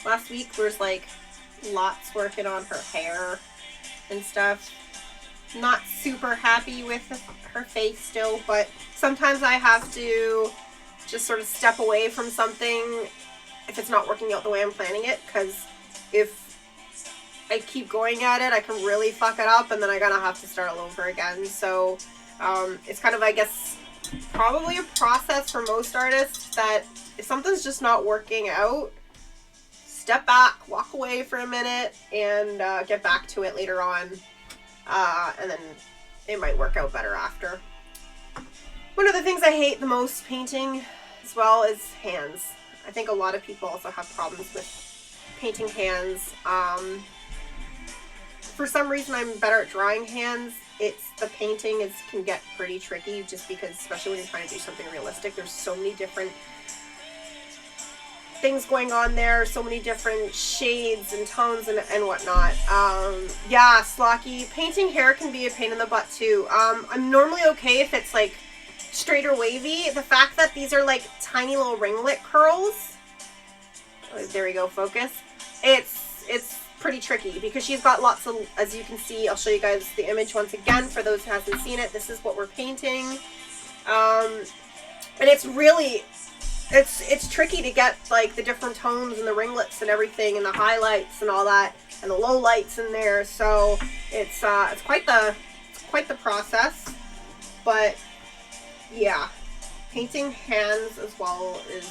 Last week was like lots working on her hair and stuff. Not super happy with her face still, but sometimes I have to just sort of step away from something if it's not working out the way I'm planning it, because if I keep going at it, I can really fuck it up, and then I'm gonna have to start all over again. So it's kind of, I guess, probably a process for most artists that if something's just not working out, step back, walk away for a minute, and get back to it later on. And then it might work out better after. One of the things I hate the most painting as well is hands. I think a lot of people also have problems with painting hands. For some reason I'm better at drawing hands. It's the painting can get pretty tricky, just because, especially when you're trying to do something realistic, there's so many different things going on there, so many different shades and tones and whatnot. Yeah, Slocky, painting hair can be a pain in the butt too. I'm normally okay if it's like straight or wavy. The fact that these are like tiny little ringlet curls, there we go, focus, it's pretty tricky because she's got lots of, as you can see, I'll show you guys the image once again for those who haven't seen it. This is what we're painting, and it's really, it's tricky to get like the different tones and the ringlets and everything and the highlights and all that and the low lights in there. So it's quite the process. But yeah, painting hands as well is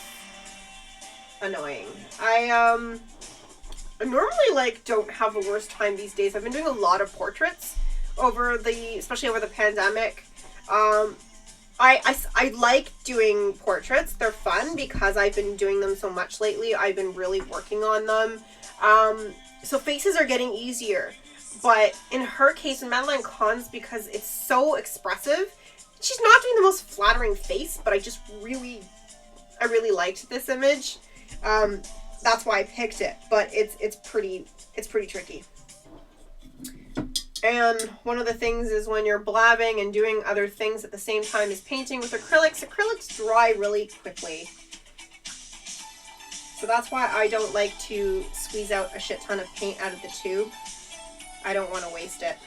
annoying. I normally like don't have a worse time these days. I've been doing a lot of portraits especially over the pandemic. I like doing portraits. They're fun because I've been doing them so much lately. I've been really working on them. So faces are getting easier. But in her case, in Madeline Kahn's, because it's so expressive, she's not doing the most flattering face, but I really liked this image. That's why I picked it. But it's pretty tricky. And one of the things is when you're blabbing and doing other things at the same time as painting with acrylics dry really quickly. So that's why I don't like to squeeze out a shit ton of paint out of the tube. I don't want to waste it.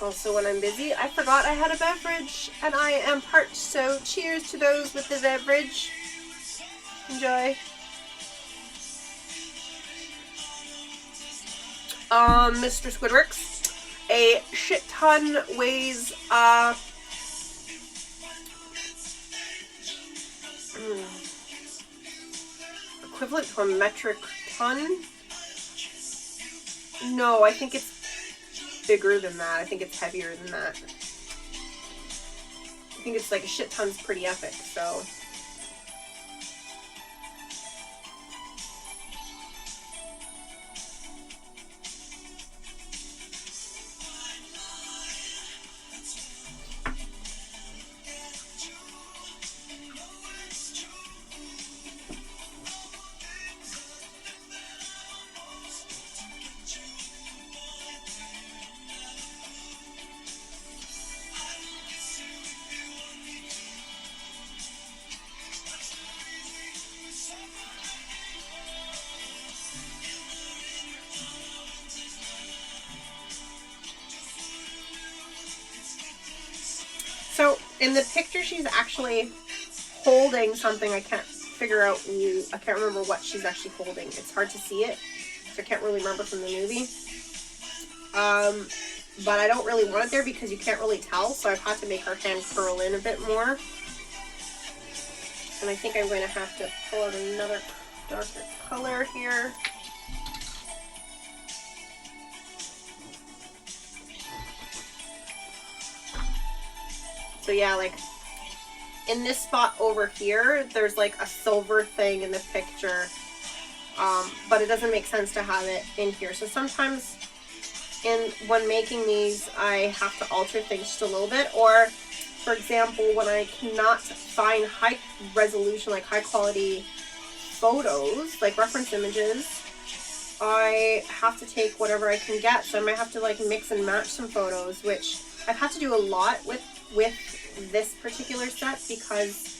Also, when I'm busy, I forgot I had a beverage, and I am parched, so cheers to those with the beverage. Enjoy. Mr. Squidworx, a shit ton weighs, equivalent to a metric ton? No, I think it's bigger than that. I think it's heavier than that. I think it's like a shit ton's pretty epic, so. In the picture, she's actually holding something. I can't figure out, I can't remember what she's actually holding. It's hard to see it, so I can't really remember from the movie. But I don't really want it there because you can't really tell, so I've had to make her hand curl in a bit more. And I think I'm going to have to pull out another darker color here. So yeah, like in this spot over here, there's like a silver thing in the picture, but it doesn't make sense to have it in here. So sometimes when making these, I have to alter things just a little bit. Or for example, when I cannot find high resolution, like high quality photos, like reference images, I have to take whatever I can get. So I might have to like mix and match some photos, which I've had to do a lot with this particular set because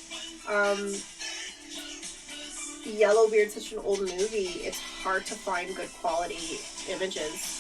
Yellowbeard's such an old movie. It's hard to find good quality images.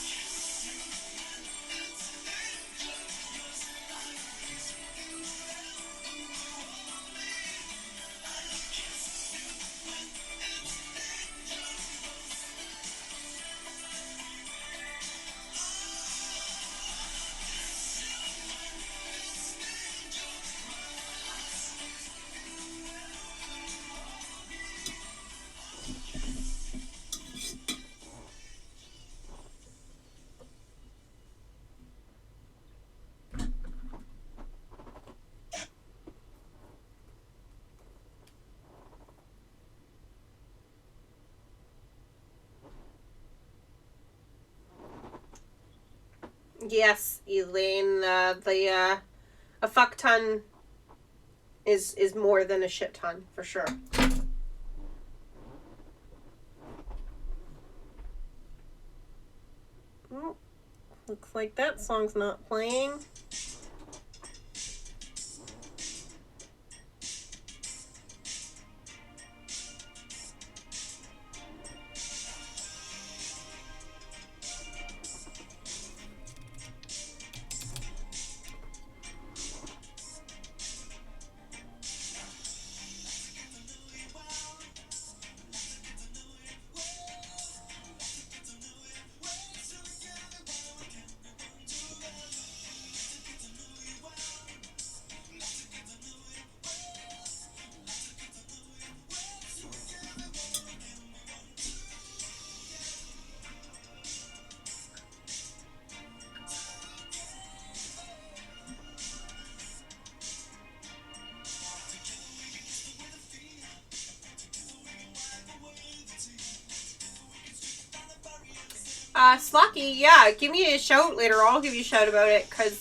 Yes, Elaine, a fuck ton is more than a shit ton, for sure. Oh, looks like that song's not playing. Slocky, yeah, give me a shout later. I'll give you a shout about it, because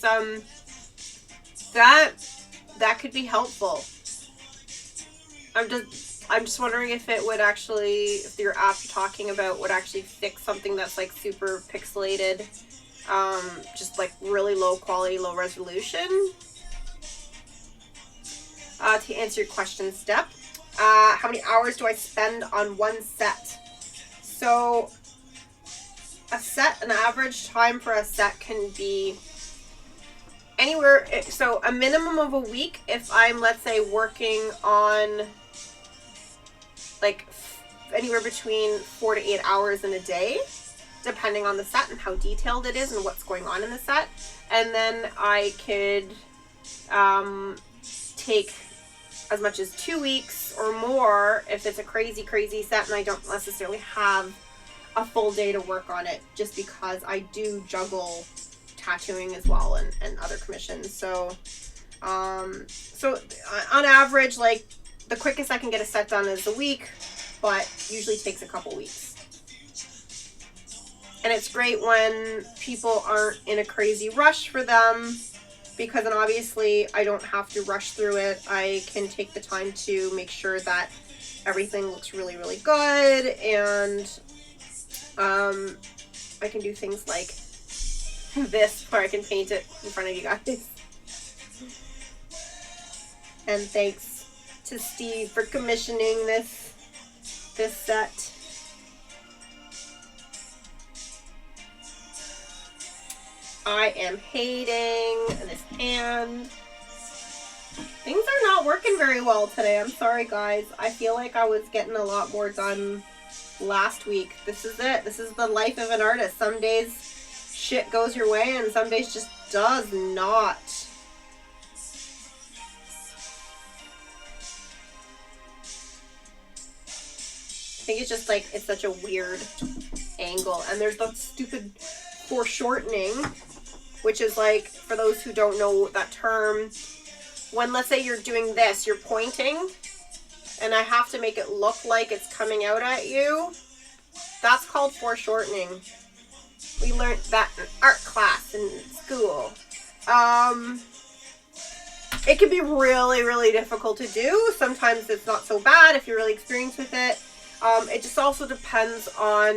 that could be helpful. I'm just wondering if it would actually, if your app you're talking about would actually fix something that's like super pixelated, just like really low quality, low resolution. To answer your question, Step, how many hours do I spend on one set? So a set, an average time for a set can be anywhere, so a minimum of a week if I'm, let's say, working on like anywhere between 4 to 8 hours in a day, depending on the set and how detailed it is and what's going on in the set. And then I could take as much as 2 weeks or more if it's a crazy set and I don't necessarily have a full day to work on it, just because I do juggle tattooing as well and other commissions. So on average, like the quickest I can get a set done is a week, but usually takes a couple weeks. And it's great when people aren't in a crazy rush for them, because then obviously I don't have to rush through it. I can take the time to make sure that everything looks really, really good, and I can do things like this where I can paint it in front of you guys. And thanks to Steve for commissioning this set. I am hating this hand. Things are not working very well today. I'm sorry, guys. I feel like I was getting a lot more done last week. This is it. This is the life of an artist. Some days shit goes your way and some days just does not. I think it's just like, it's such a weird angle. And there's the stupid foreshortening, which is like, for those who don't know that term, when, let's say you're doing this, you're pointing, and I have to make it look like it's coming out at you. That's called foreshortening. We learned that in art class in school. It can be really, really difficult to do. Sometimes it's not so bad if you're really experienced with it. It just also depends on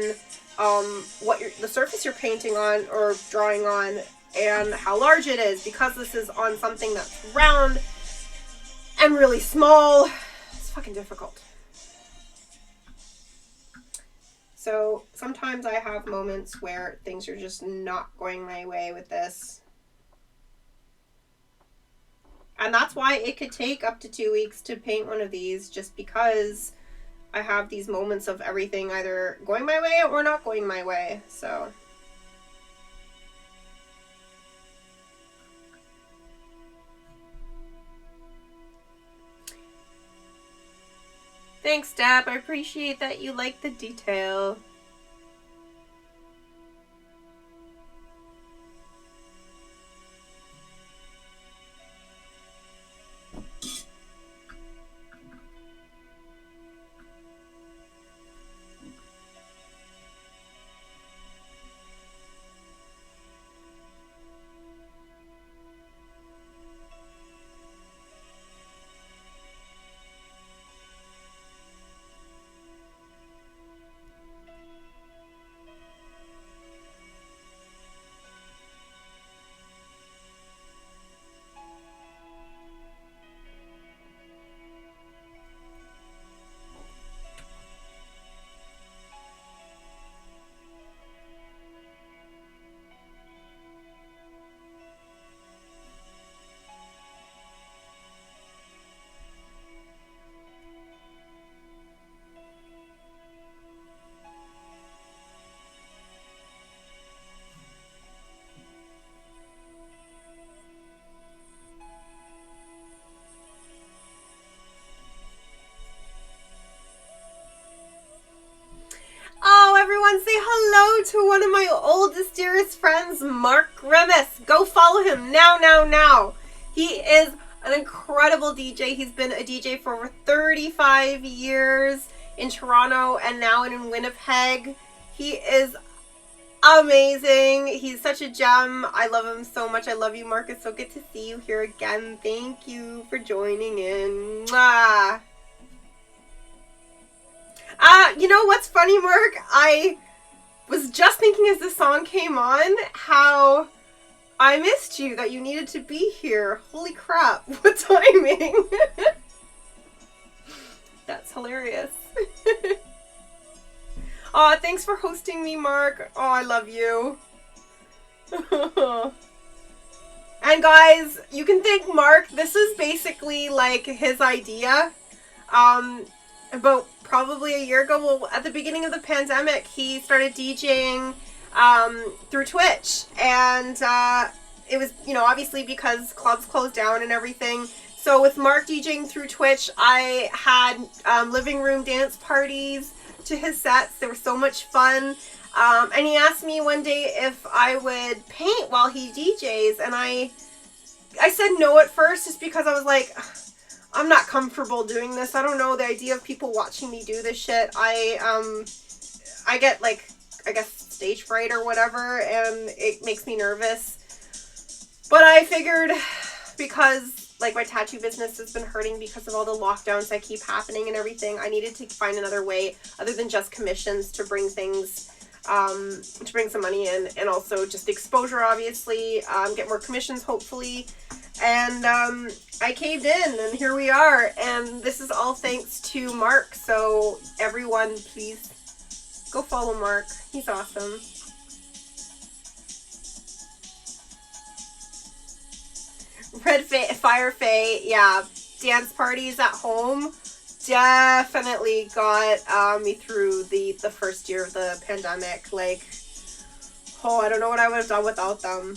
what the surface you're painting on or drawing on, and how large it is. Because this is on something that's round and really small, it's fucking difficult. So sometimes I have moments where things are just not going my way with this. And that's why it could take up to 2 weeks to paint one of these, just because I have these moments of everything either going my way or not going my way. So thanks, Dab. I appreciate that you like the detail. Everyone say hello to one of my oldest, dearest friends, Mark Remis. Go follow him now. He is an incredible DJ. He's been a DJ for over 35 years in Toronto and now in Winnipeg. He is amazing. He's such a gem. I love him so much. I love you, Mark. It's so good to see you here again. Thank you for joining in. Mwah. You know what's funny, Mark? I was just thinking as the song came on how I missed you, that you needed to be here. Holy crap, what timing. That's hilarious. Aw, thanks for hosting me, Mark. Oh, I love you. And guys, you can thank Mark. This is basically like his idea. About probably a year ago, well, at the beginning of the pandemic, he started DJing through Twitch, and it was, you know, obviously because clubs closed down and everything. So with Mark DJing through Twitch, I had living room dance parties to his sets. They were so much fun. And he asked me one day if I would paint while he DJs, and I said no at first, just because I was like, I'm not comfortable doing this. I don't know, the idea of people watching me do this shit. I get, like, I guess stage fright or whatever, and it makes me nervous. But I figured, because, like, my tattoo business has been hurting because of all the lockdowns that keep happening and everything, I needed to find another way other than just commissions to bring things, to bring some money in, and also just exposure, obviously, get more commissions, hopefully. And I caved in, and here we are, and this is all thanks to Mark. So everyone, please go follow Mark. He's awesome. Red Fire Faye, yeah. dance parties at home definitely got me through the first year of the pandemic. Like, oh, I don't know what I would have done without them.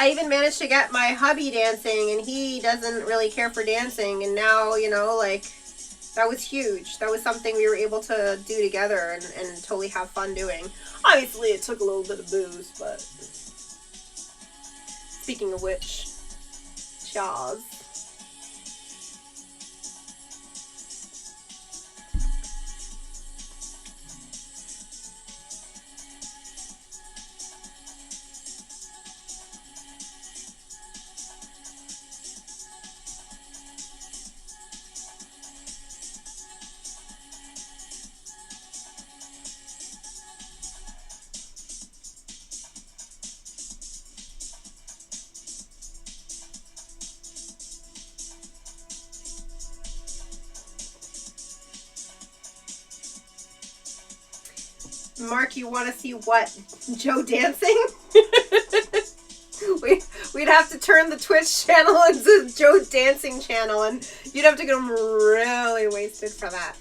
I even managed to get my hubby dancing, and he doesn't really care for dancing, and now, you know, like, that was huge. That was something we were able to do together and totally have fun doing. Obviously, it took a little bit of booze, but speaking of which, cheers. Mark, you want to see what? Joe dancing? We'd have to turn the Twitch channel into Joe dancing channel, and you'd have to get him really wasted for that.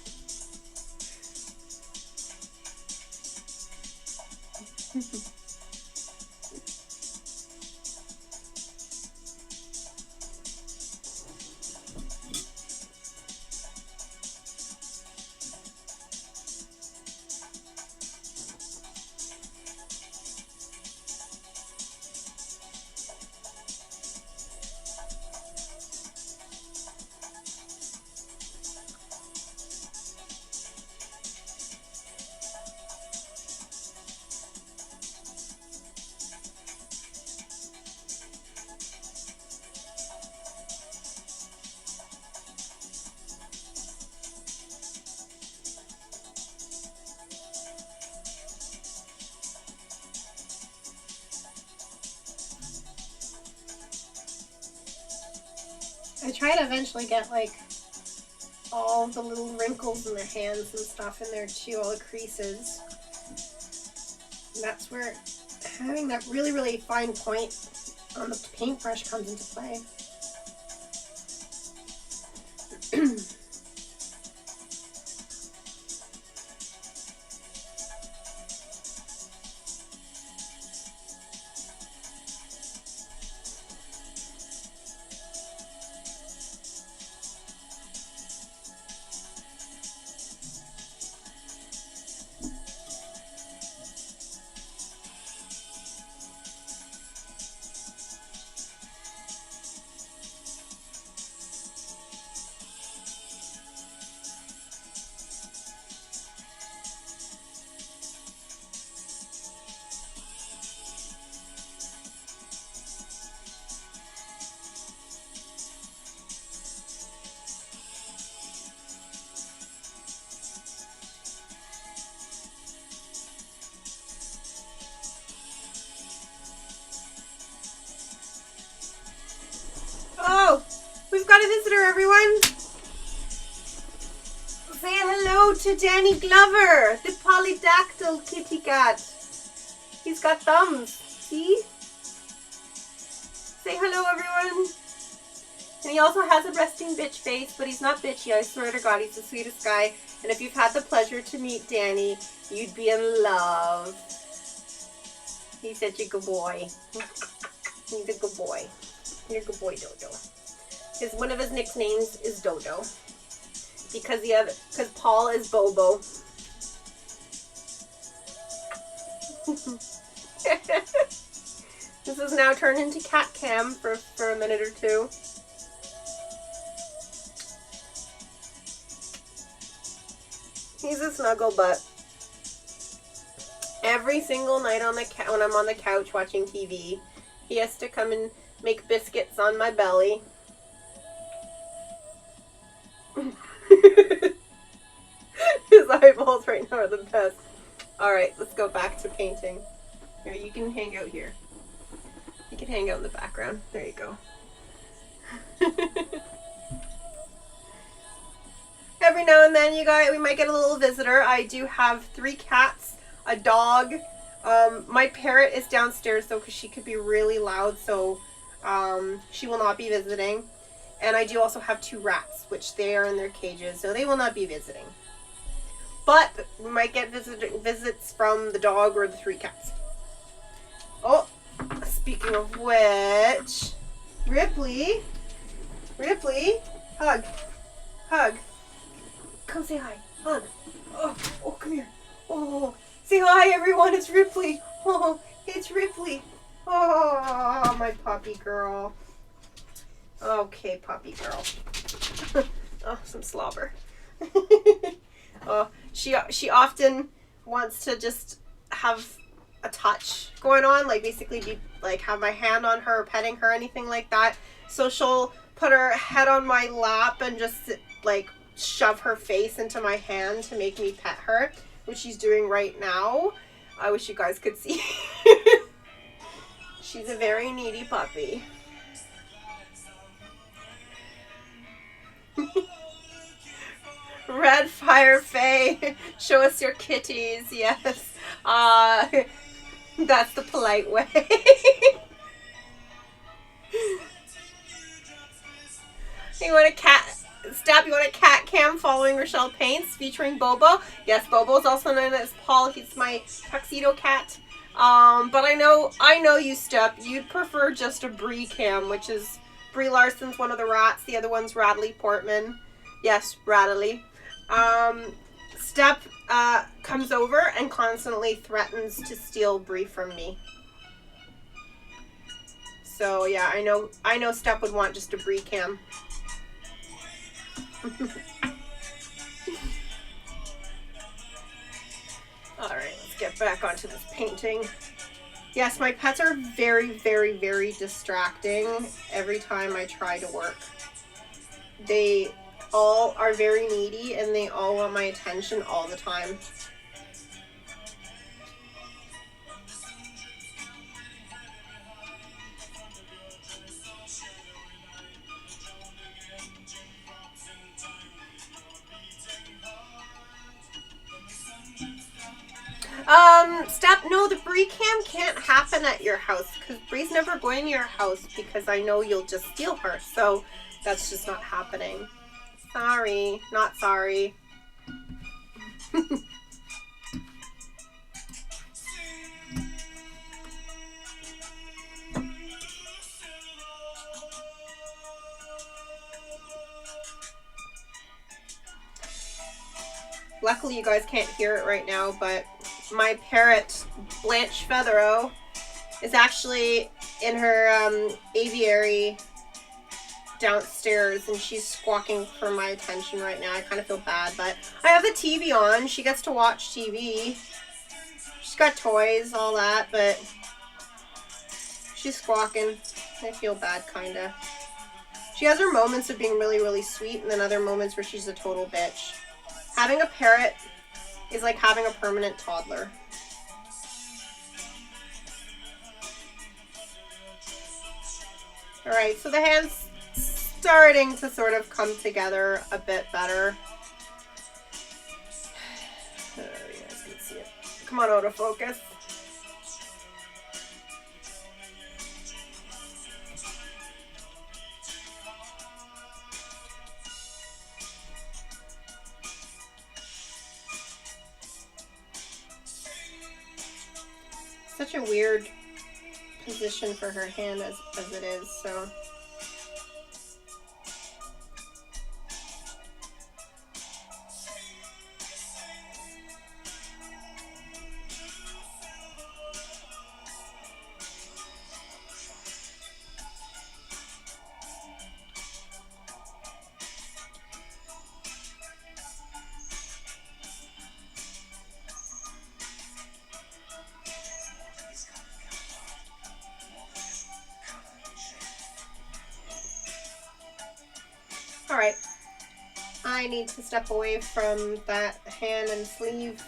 I try to eventually get, like, all the little wrinkles in the hands and stuff in there too, all the creases. And that's where having that really, really fine point on the paintbrush comes into play. Oh, we've got a visitor, everyone. Say hello to Danny Glover, the polydactyl kitty cat. He's got thumbs. See? Say hello, everyone. And he also has a resting bitch face, but he's not bitchy. I swear to God, he's the sweetest guy. And if you've had the pleasure to meet Danny, you'd be in love. He's such a good boy. He's a good boy. You're a good boy, Dodo. One of his nicknames is Dodo. Because Paul is Bobo. This is now turned into cat cam for a minute or two. He's a snuggle butt. Every single night when I'm on the couch watching TV, he has to come and make biscuits on my belly. His eyeballs right now are the best. Alright, let's go back to painting. Here, you can hang out here. You can hang out in the background. There you go. Every now and then, you guys, we might get a little visitor. I do have 3 cats, a dog, My parrot is downstairs though because she could be really loud, so she will not be visiting. And I do also have 2 rats, which they are in their cages, so they will not be visiting. But we might get visits from the dog or the 3 cats. Oh, speaking of which, Ripley, hug, come say hi, hug. Oh, come here. Oh, say hi, everyone. It's Ripley. Oh, it's Ripley. Oh, my puppy girl. Okay, puppy girl. Oh, some slobber. Oh, she often wants to just have a touch going on, like basically be like have my hand on her, petting her, anything like that. So she'll put her head on my lap and just like shove her face into my hand to make me pet her, which she's doing right now. I wish you guys could see. She's a very needy puppy. Red Fire Faye, show us your kitties. Yes, that's the polite way. You want a cat? Stab, you want a cat cam following Rashelle Paints featuring Bobo? Yes, Bobo's also known as Paul. He's my tuxedo cat. But I know you, Step. You'd prefer just a Brie cam, which is Brie Larson's one of the rats. The other one's Radley Portman. Yes, Radley. Step comes over and constantly threatens to steal Brie from me. So yeah, I know Step would want just a Brie cam. Alright, let's get back onto this painting. Yes, my pets are very, very, very distracting every time I try to work. They all are very needy and they all want my attention all the time. Step, no, the Brie cam can't happen at your house because Brie's never going to your house because I know you'll just steal her. So that's just not happening. Sorry, not sorry. Luckily you guys can't hear it right now, but my parrot, Blanche Featherow, is actually in her aviary downstairs and she's squawking for my attention right now. I kind of feel bad, but I have the TV on. She gets to watch TV. She's got toys, all that, but she's squawking. I feel bad, kind of. She has her moments of being really, really sweet and then other moments where she's a total bitch. Having a parrot is like having a permanent toddler. Alright, so the hand's starting to sort of come together a bit better. You guys can see it. Come on, autofocus. Such a weird position for her hand as it is, so. Alright, I need to step away from that hand and sleeve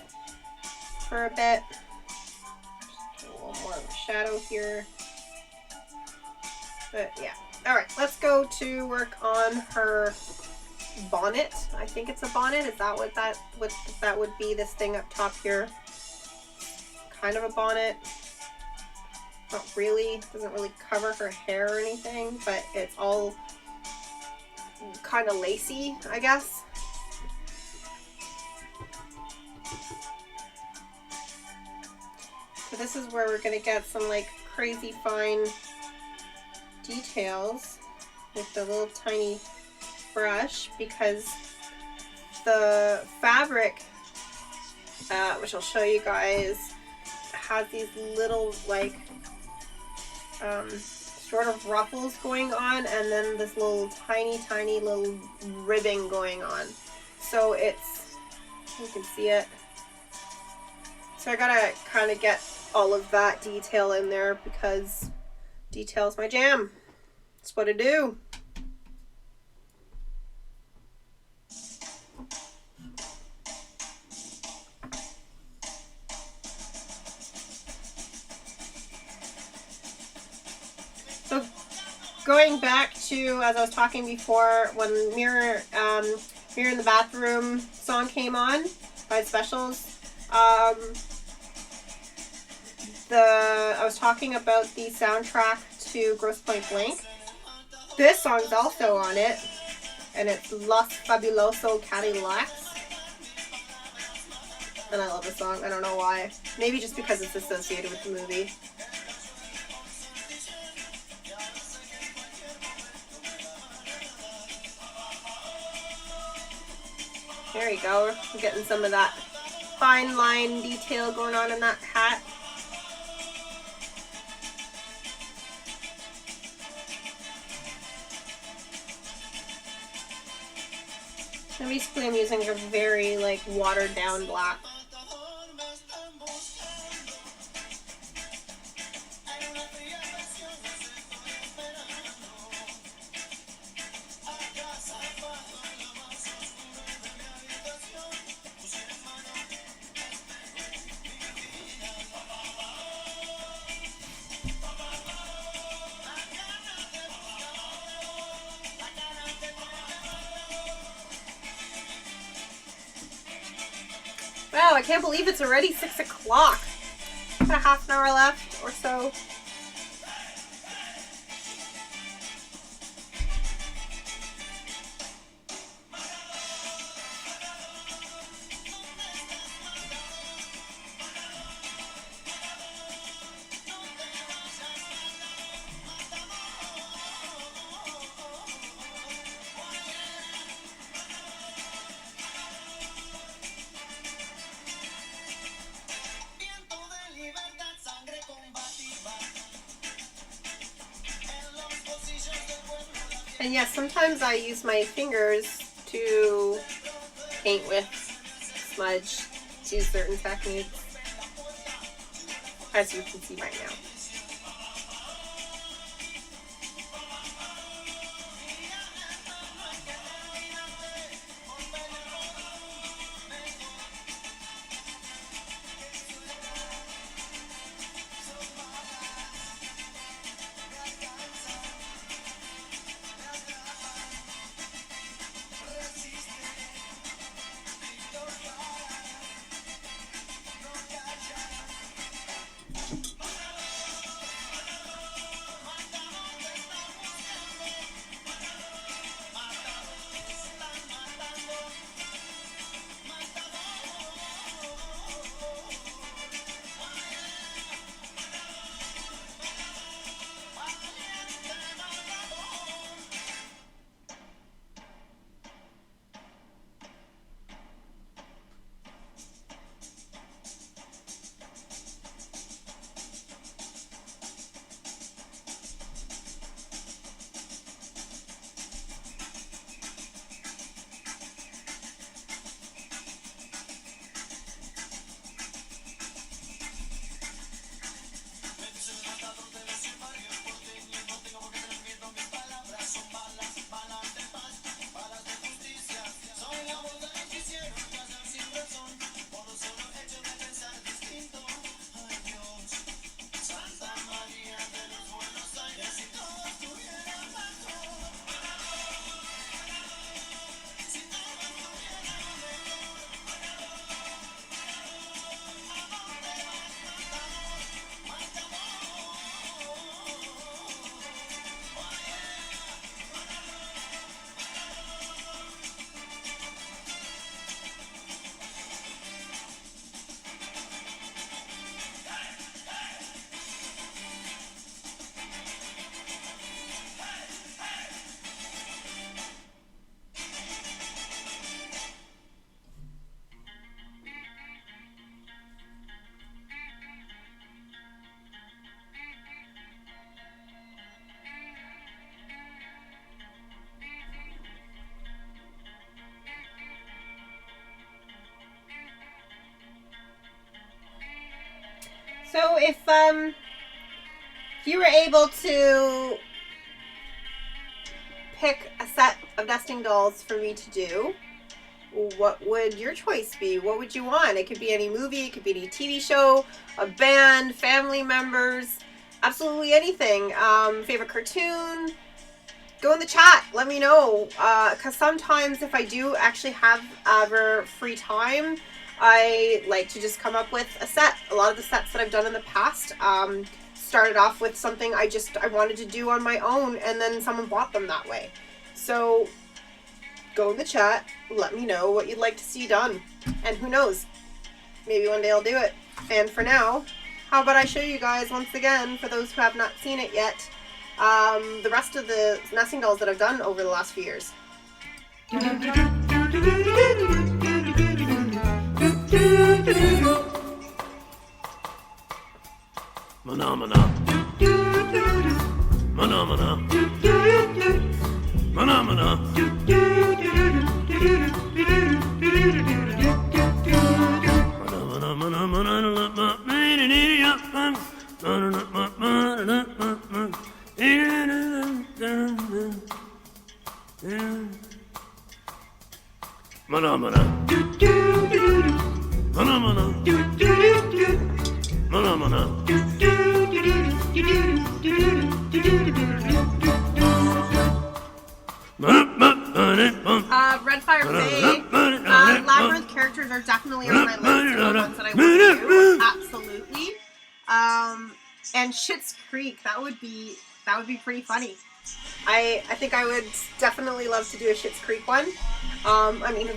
for a bit. Just a little more of a shadow here. But yeah. Alright, let's go to work on her bonnet. I think it's a bonnet. Is that what that would be, this thing up top here? kind of a bonnet. Not really, doesn't really cover her hair or anything, but it's all kind of lacy, I guess. So this is where we're gonna get some like crazy fine details with the little tiny brush, because the fabric, which I'll show you guys, has these little like sort of ruffles going on, and then this little tiny little ribbing going on. So it's, you can see it. So I gotta kind of get all of that detail in there, because detail's my jam. That's what I do. So going back to, as I was talking before, when Mirror in the Bathroom song came on by Specials, I was talking about the soundtrack to Grosse Pointe Blank. This song's also on it, and it's Los Fabuloso Cadillacs. And I love the song. I don't know why. Maybe just because it's associated with the movie. There you go. We're getting some of that fine line detail going on in that hat. And basically I'm using a very like watered down black. Wow, I can't believe it's already 6 o'clock. Got a half an hour left or so. And yes, sometimes I use my fingers to paint with, smudge, do certain techniques, as you can see right now. So if you were able to pick a set of nesting dolls for me to do, what would your choice be? What would you want? It could be any movie, it could be any TV show, a band, family members, absolutely anything. Favorite cartoon? Go in the chat, let me know, because sometimes if I do actually have ever free time, I like to just come up with a set. A lot of the sets that I've done in the past started off with something I wanted to do on my own, and then someone bought them that way. So go in the chat, let me know what you'd like to see done, and who knows, maybe one day I'll do it. And for now, how about I show you guys once again, for those who have not seen it yet, the rest of the nesting dolls that I've done over the last few years. Phenomena. Phenomena. Phenomena. Red Fire Bay. Labyrinth characters are definitely on my list of the ones that I want to do. Absolutely. And Schitt's Creek, that would be pretty funny. I think I would definitely love to do a Schitt's Creek one. I mean,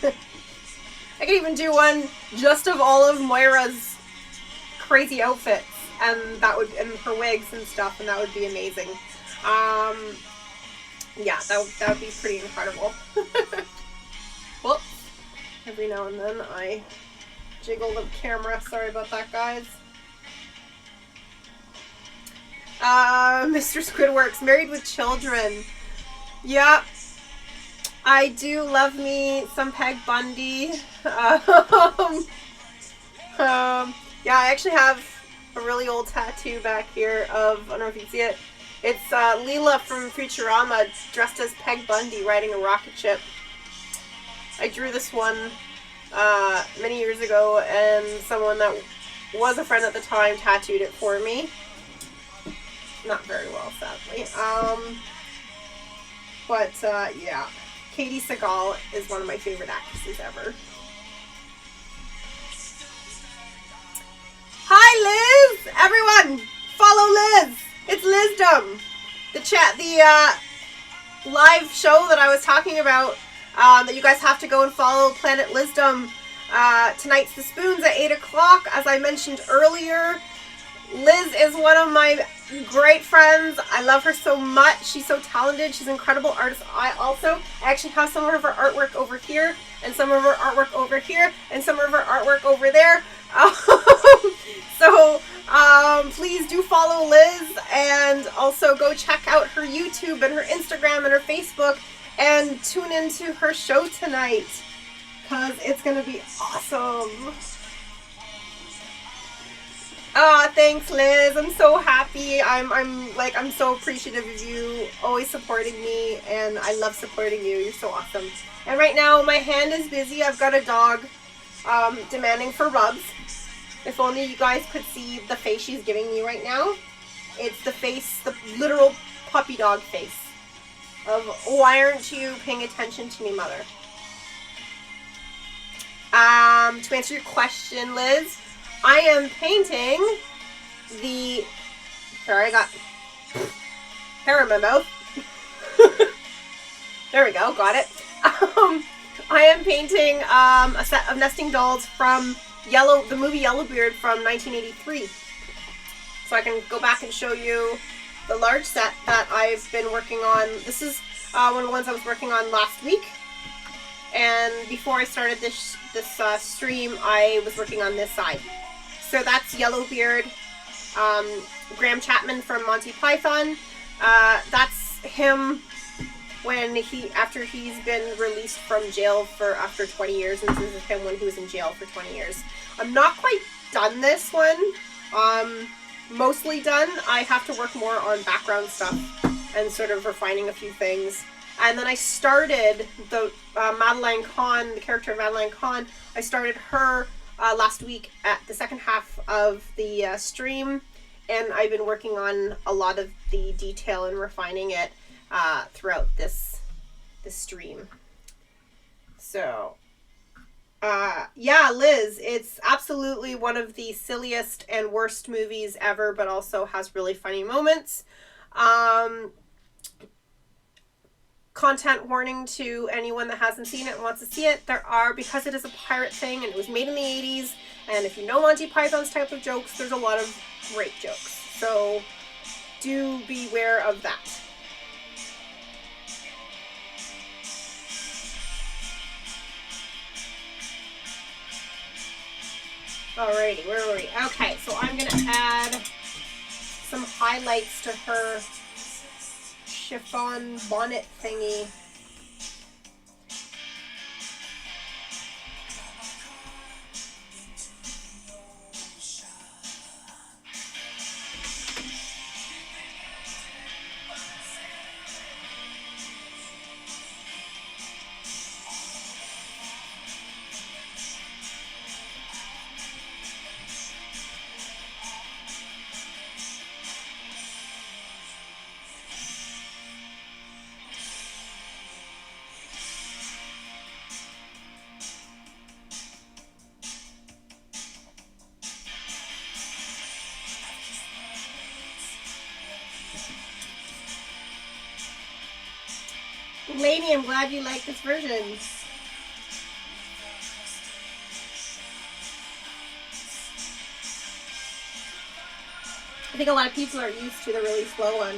I could even do one just of all of Moira's crazy outfits, and and her wigs and stuff, and that would be amazing. Yeah, that would be pretty incredible. Whoops. Every now and then I jiggle the camera. Sorry about that, guys. Mr. Squidworx, Married with Children. Yeah, I do love me some Peg Bundy. Yeah, I actually have a really old tattoo back here of, I don't know if you can see it. It's Leela from Futurama dressed as Peg Bundy riding a rocket ship. I drew this one many years ago, and someone that was a friend at the time tattooed it for me. Not very well, sadly. Yeah. Katie Sagal is one of my favorite actresses ever. Hi, Liz! Everyone, follow Liz! It's Lizdom! The live show that I was talking about, that you guys have to go and follow, Planet Lizdom. Tonight's The Spoons at 8 o'clock. As I mentioned earlier, Liz is one of my great friends. I love her so much. She's so talented. She's an incredible artist. I actually have some of her artwork over here, and some of her artwork over here, and some of her artwork over there. So please do follow Liz, and also go check out her YouTube and her Instagram and her Facebook, and tune into her show tonight, because it's gonna be awesome. Thanks, Liz. I'm so happy. I'm so appreciative of you always supporting me, and I love supporting you. You're so awesome. And right now my hand is busy. I've got a dog demanding for rubs. If only you guys could see the face she's giving me right now. It's the face, the literal puppy dog face of, why aren't you paying attention to me, mother? To answer your question, Liz, I am painting the... Sorry, I got hair in my mouth. There we go, got it. I am painting a set of nesting dolls from the movie Yellowbeard from 1983. So I can go back and show you the large set that I've been working on. This is one of the ones I was working on last week. And before I started this stream, I was working on this side. So that's Yellowbeard, Graham Chapman from Monty Python. That's him after he's been released from jail after 20 years, and this is him when he was in jail for 20 years. I'm not quite done this one. Mostly done. I have to work more on background stuff and sort of refining a few things. And then I started the Madeline Kahn, the character of Madeline Kahn. I started her last week at the second half of the stream, and I've been working on a lot of the detail and refining it throughout this stream. So, yeah, Liz, it's absolutely one of the silliest and worst movies ever, but also has really funny moments. Content warning to anyone that hasn't seen it and wants to see it. There are, because it is a pirate thing and it was made in the 80s, and if you know Monty Python's type of jokes, there's a lot of rape jokes. So do beware of that. Alrighty, where were we? Okay, so I'm going to add some highlights to her chiffon bonnet thingy. Lainey, I'm glad you like this version. I think a lot of people are used to the really slow one.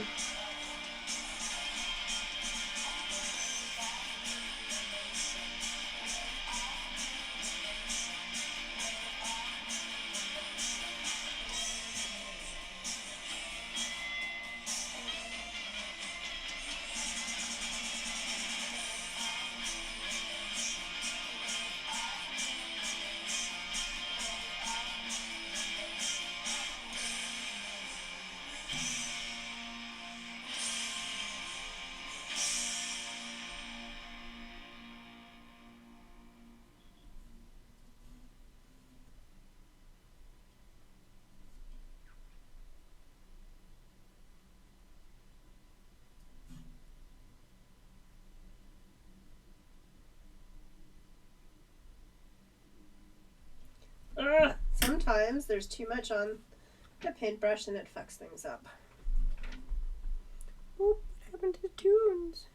Sometimes there's too much on the paintbrush and it fucks things up. Oop, what happened to the tunes?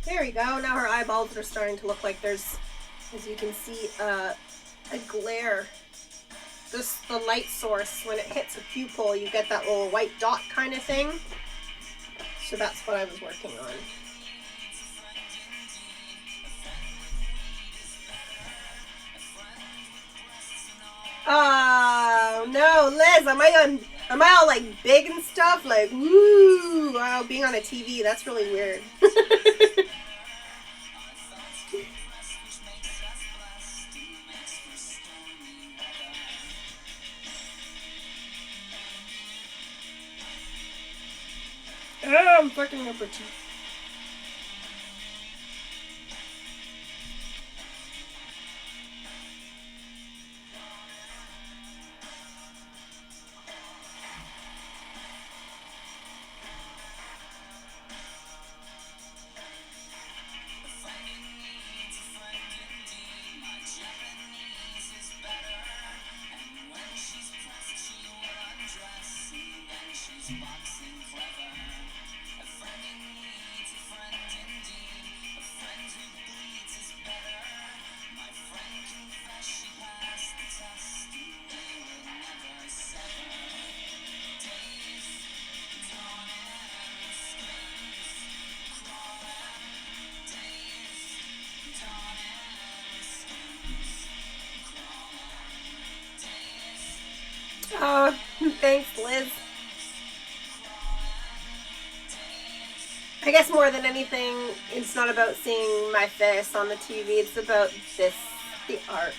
There we go. Now her eyeballs are starting to look like there's, as you can see, a glare. The light source, when it hits a pupil, you get that little white dot kind of thing. So that's what I was working on. Oh no, Liz, am I all like big and stuff? Like, woo, wow, being on a TV, that's really weird. Oh, I'm fucking up her teeth. Oh, thanks, Liz. I guess more than anything, it's not about seeing my face on the TV. It's about the art.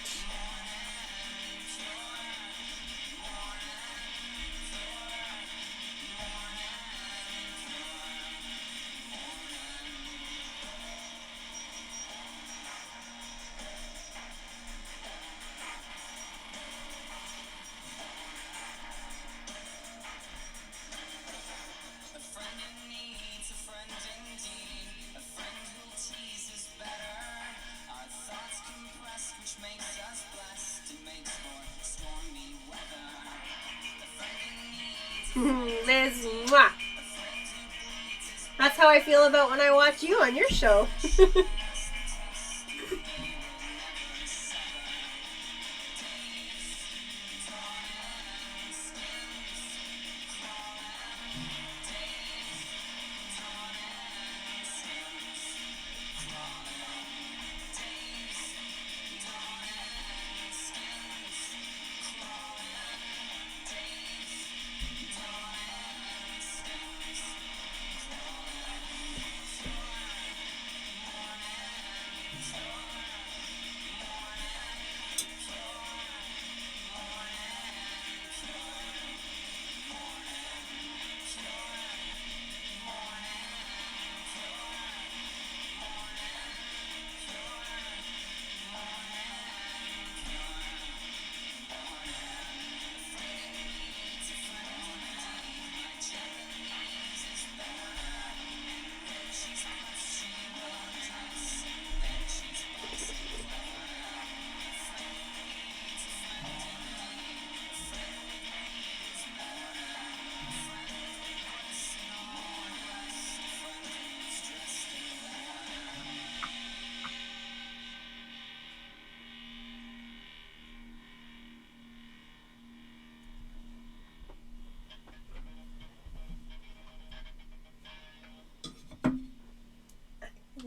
Liz, mwah. That's how I feel about when I watch you on your show.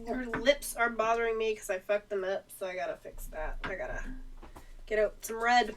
Her lips are bothering me because I fucked them up, so I gotta fix that. I gotta get out some red.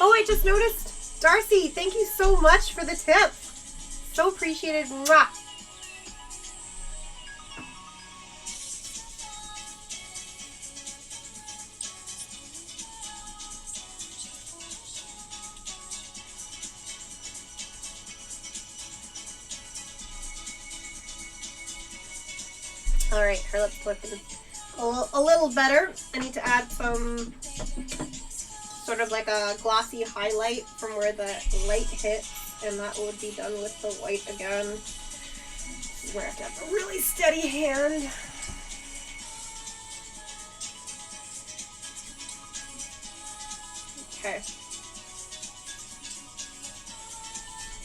Oh, I just noticed. Darcy, thank you so much for the tip. So appreciated. Mwah. All right, her lips looking a little better. I need to add some sort of like a glossy highlight from where the light hits, and that would be done with the white again. This is where I have to have a really steady hand. Okay.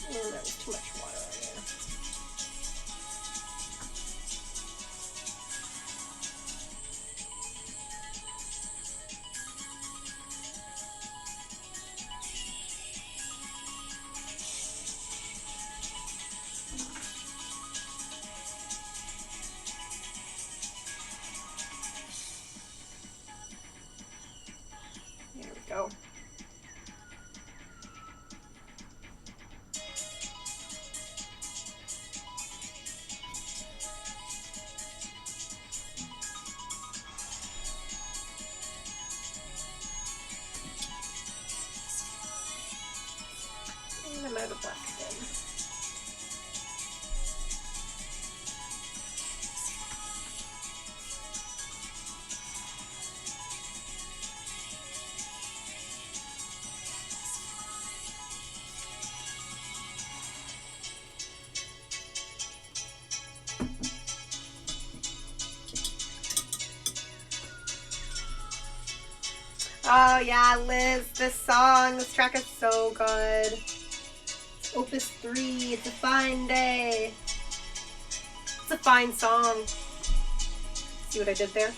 And that was too much water on there. There we go. And I'm out of black again. Oh yeah, Liz, this track is so good. It's Opus 3, it's a fine day. It's a fine song. See what I did there?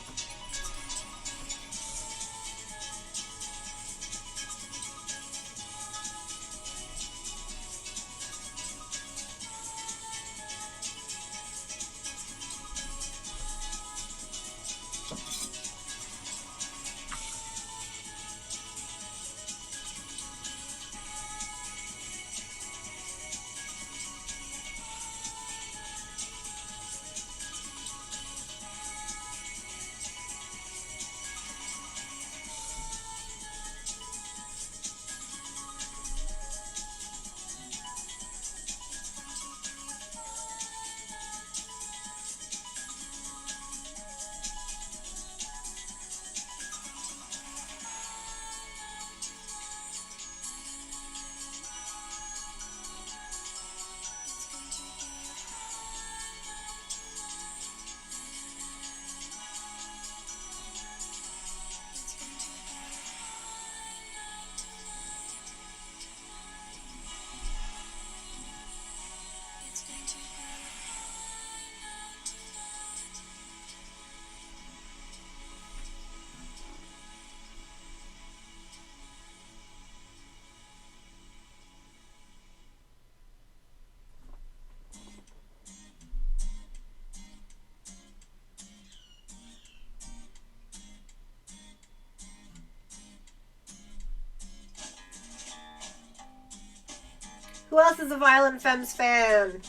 Who else is a Violent Femmes fan?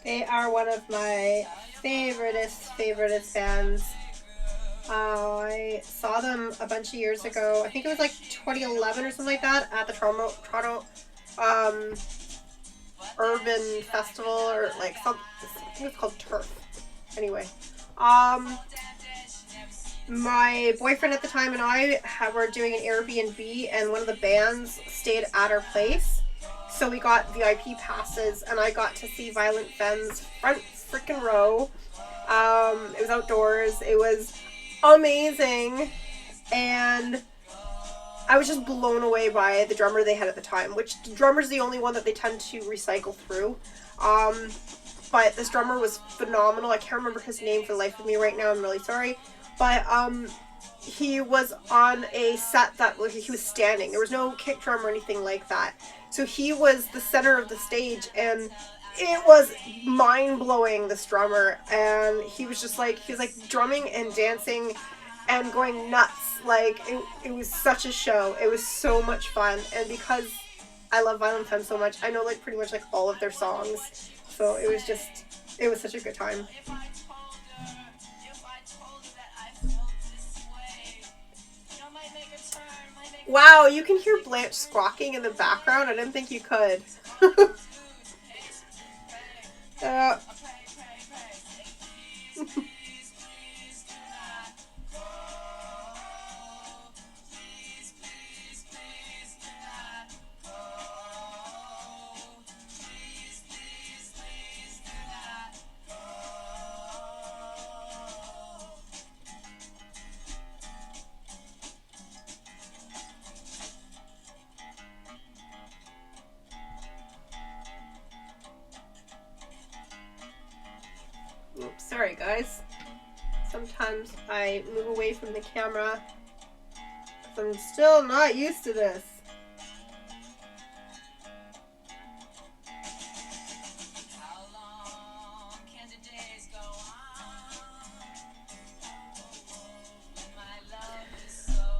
They are one of my favoriteest bands. I saw them a bunch of years ago. I think it was like 2011 or something like that at the Toronto Urban Festival, or like some, I think it's called Turf. Anyway, my boyfriend at the time and I were doing an Airbnb, and one of the bands stayed at our place. So we got VIP passes, and I got to see Violent Femmes front freaking row. It was outdoors. It was amazing. And I was just blown away by the drummer they had at the time, which the drummer's the only one that they tend to recycle through. But this drummer was phenomenal. I can't remember his name for the life of me right now. I'm really sorry. But he was on a set that he was standing. There was no kick drum or anything like that. So he was the center of the stage, and it was mind-blowing, this drummer. And he was drumming and dancing and going nuts. Like, it was such a show. It was so much fun. And because I love Violent Femmes so much, I know like pretty much like all of their songs. So it was such a good time. Wow, you can hear Blanche squawking in the background. I didn't think you could. guys. Sometimes I move away from the camera because I'm still not used to this.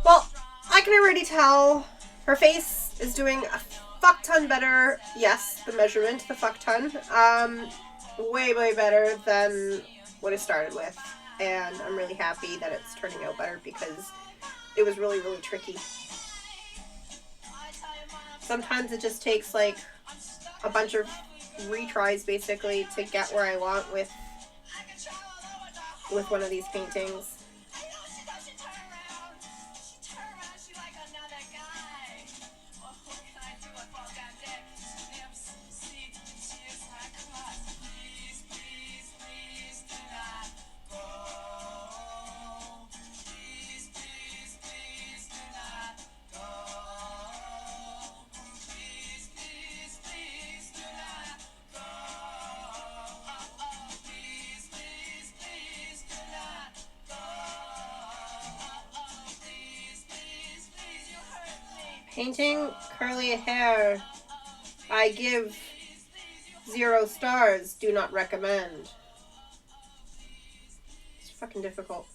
Well, I can already tell her face is doing a fuck ton better. Yes, the measurement, the fuck ton. Way, way better than what it started with. And I'm really happy that it's turning out better because it was really, really tricky. Sometimes it just takes like a bunch of retries basically to get where I want with one of these paintings. Painting curly hair, I give 0 stars, do not recommend. It's fucking difficult.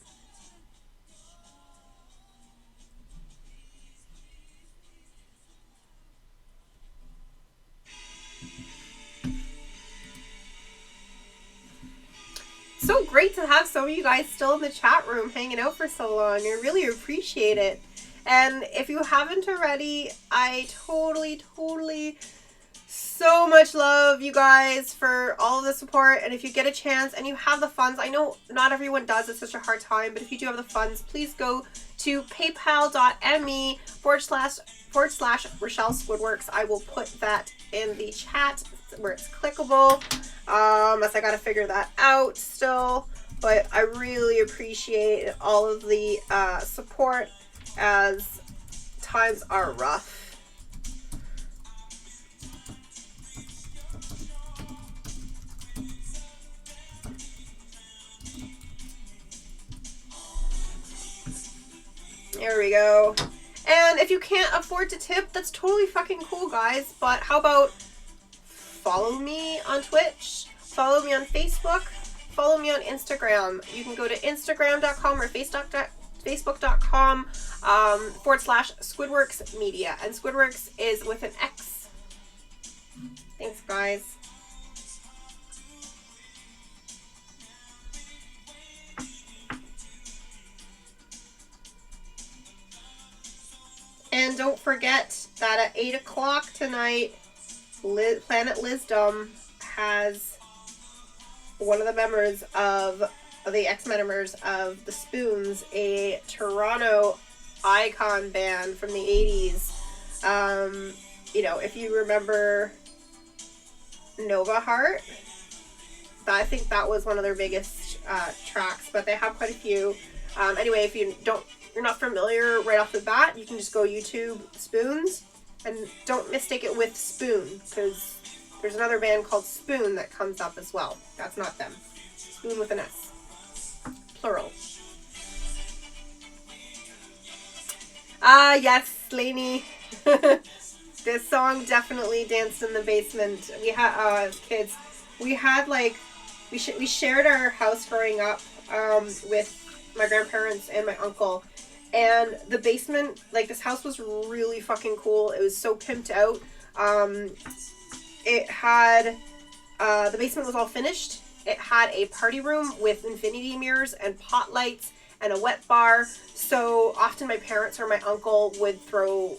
So great to have some of you guys still in the chat room hanging out for so long. I really appreciate it. And if you haven't already, I totally so much love you guys for all of the support. And if you get a chance and you have the funds, I know not everyone does, it's such a hard time, but if you do have the funds, please go to paypal.me/Rashelle Squidworx. I will put that in the chat where it's clickable. As I gotta figure that out still, but I really appreciate all of the support as times are rough. There we go. And if you can't afford to tip, that's totally fucking cool, guys. But how about follow me on Twitch, follow me on Facebook, follow me on Instagram. You can go to instagram.com or facebook.com /Squidworx Media. And Squidworx is with an X. Thanks, guys. And don't forget that at 8 o'clock tonight, Planet Lisdom has one of the members of the ex-members of the Spoons, a Toronto icon band from the 80s. You know, if you remember Nova Heart, I think that was one of their biggest tracks, but they have quite a few. Anyway, if you're not familiar right off the bat, you can just go YouTube Spoons, and don't mistake it with Spoon, because there's another band called Spoon that comes up as well. That's not them. Spoon with an S. Plural. Ah, yes, Lainey. This song definitely danced in the basement. We had, as kids, we had like, we shared our house growing up with my grandparents and my uncle. And the basement, like, this house was really fucking cool. It was so pimped out. It had, the basement was all finished. It had a party room with infinity mirrors and pot lights and a wet bar. So often my parents or my uncle would throw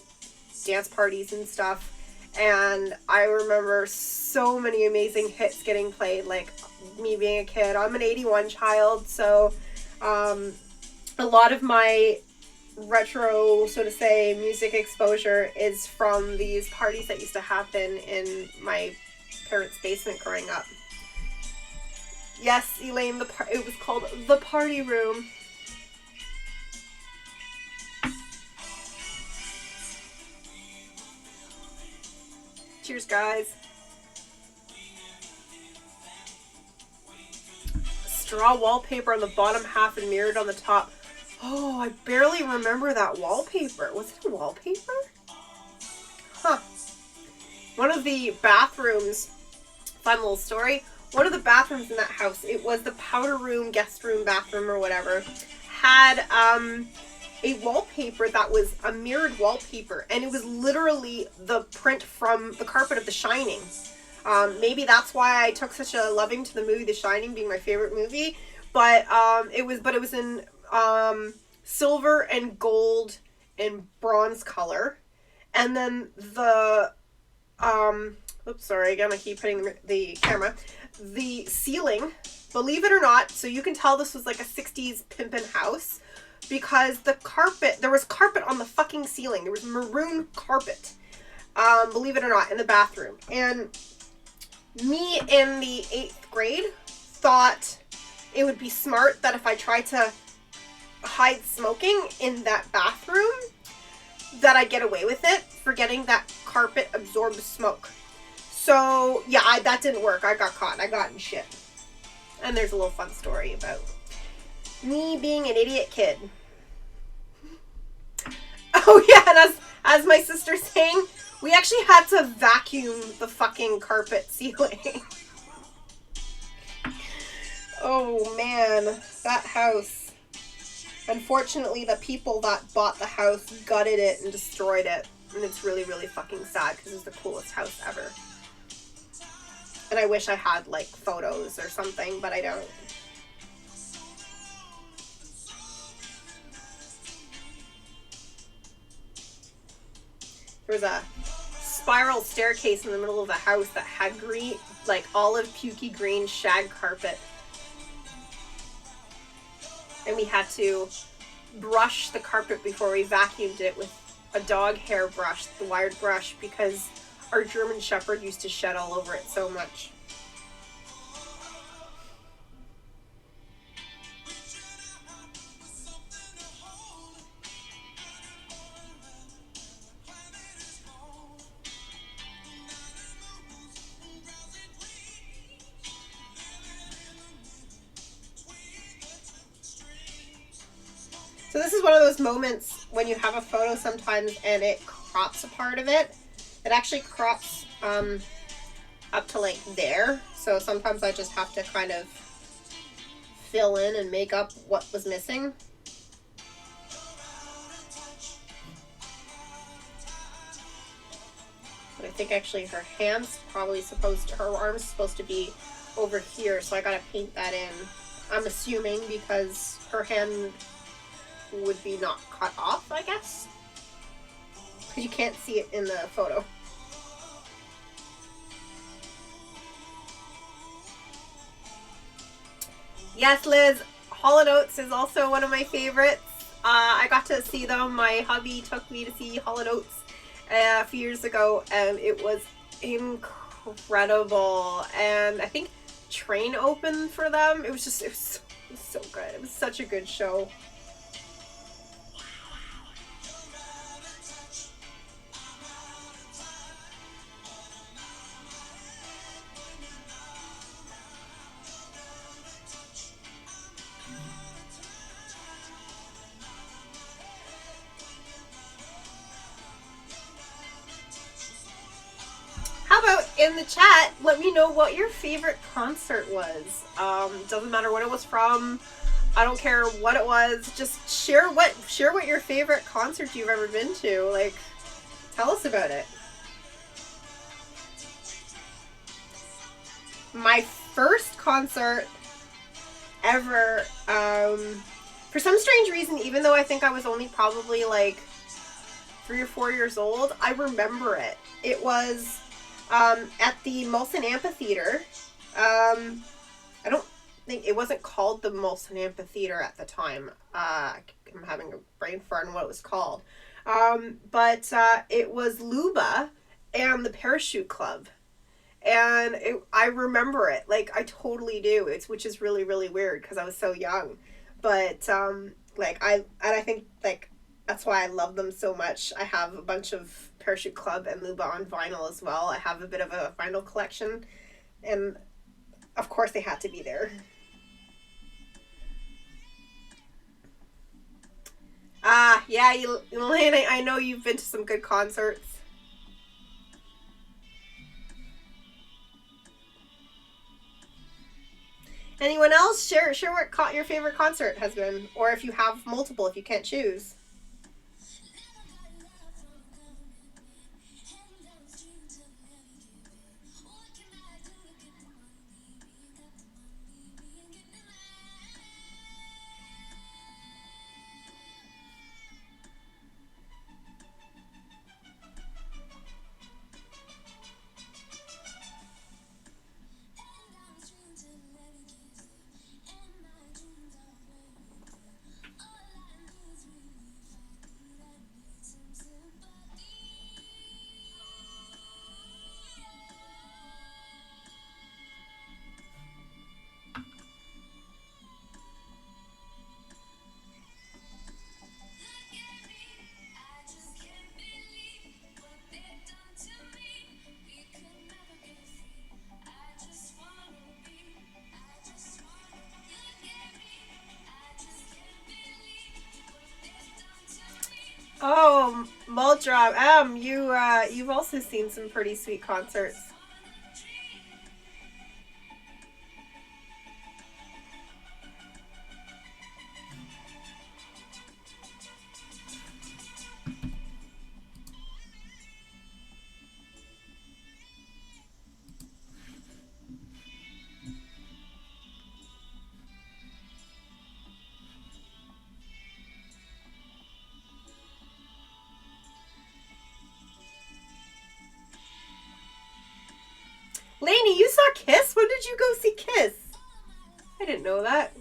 dance parties and stuff. And I remember so many amazing hits getting played, like me being a kid. I'm an 81 child, so a lot of my retro, so to say, music exposure is from these parties that used to happen in my parents' basement growing up. Yes, Elaine, it was called The Party Room. Cheers, guys. straw wallpaper on the bottom half and mirrored on the top. Oh, I barely remember that wallpaper. Was it a wallpaper? Huh. One of the bathrooms, fun little story, one of the bathrooms in that house, it was the powder room, guest room, bathroom, or whatever, had a wallpaper that was a mirrored wallpaper, and it was literally the print from the carpet of The Shining. Maybe that's why I took such a loving to the movie The Shining, being my favorite movie. But it was in silver and gold and bronze color, and then the oops, sorry, again I keep hitting the camera. The ceiling, believe it or not, so you can tell this was like a 60s pimpin' house, because the carpet, there was carpet on the fucking ceiling. There was maroon carpet, believe it or not, in the bathroom. And me in the 8th grade thought it would be smart that if I tried to hide smoking in that bathroom, that I'd get away with it, forgetting that carpet absorbs smoke. So, yeah, that didn't work. I got caught. I got in shit. And there's a little fun story about me being an idiot kid. Oh, yeah, and as my sister's saying, we actually had to vacuum the fucking carpet ceiling. Oh, man. That house. Unfortunately, the people that bought the house gutted it and destroyed it. And it's really, really fucking sad, because it's the coolest house ever. And I wish I had, like, photos or something, but I don't. There was a spiral staircase in the middle of the house that had green, like, olive pukey green shag carpet. And we had to brush the carpet before we vacuumed it with a dog hair brush, the wired brush, because our German Shepherd used to shed all over it so much. So this is one of those moments when you have a photo sometimes and it crops a part of it. It actually crops up to like there. So sometimes I just have to kind of fill in and make up what was missing. But I think actually her hand's probably supposed to, her arm's supposed to be over here. So I gotta paint that in. I'm assuming because her hand would be not cut off, I guess. Because you can't see it in the photo. Yes, Liz, Hall & Oates is also one of my favorites. I got to see them. My hubby took me to see Hall & Oates a few years ago, and it was incredible. And I think Train opened for them. It was so good. It was such a good show. In the chat, let me know what your favorite concert was. Doesn't matter what it was from. I don't care what it was. Just share what your favorite concert you've ever been to. Like, tell us about it. My first concert ever, for some strange reason, even though I think I was only probably like 3 or 4 years old, I remember it. It was at the Molson Amphitheater. I don't think it wasn't called the Molson Amphitheater at the time. I'm having a brain fart on what it was called. But it was Luba and the Parachute Club. And I remember it. Like, I totally do. Which is really, really weird because I was so young. But, I think, like, that's why I love them so much. I have a bunch of Parachute Club and Luba on vinyl as well. I have a bit of a vinyl collection. And, of course, they had to be there. Yeah, Elaine, I know you've been to some good concerts. Anyone else? Share what your favorite concert has been, or if you have multiple, if you can't choose. Oh, Muldrop, you've also seen some pretty sweet concerts. Lainey, you saw Kiss? When did you go see Kiss? I didn't know that.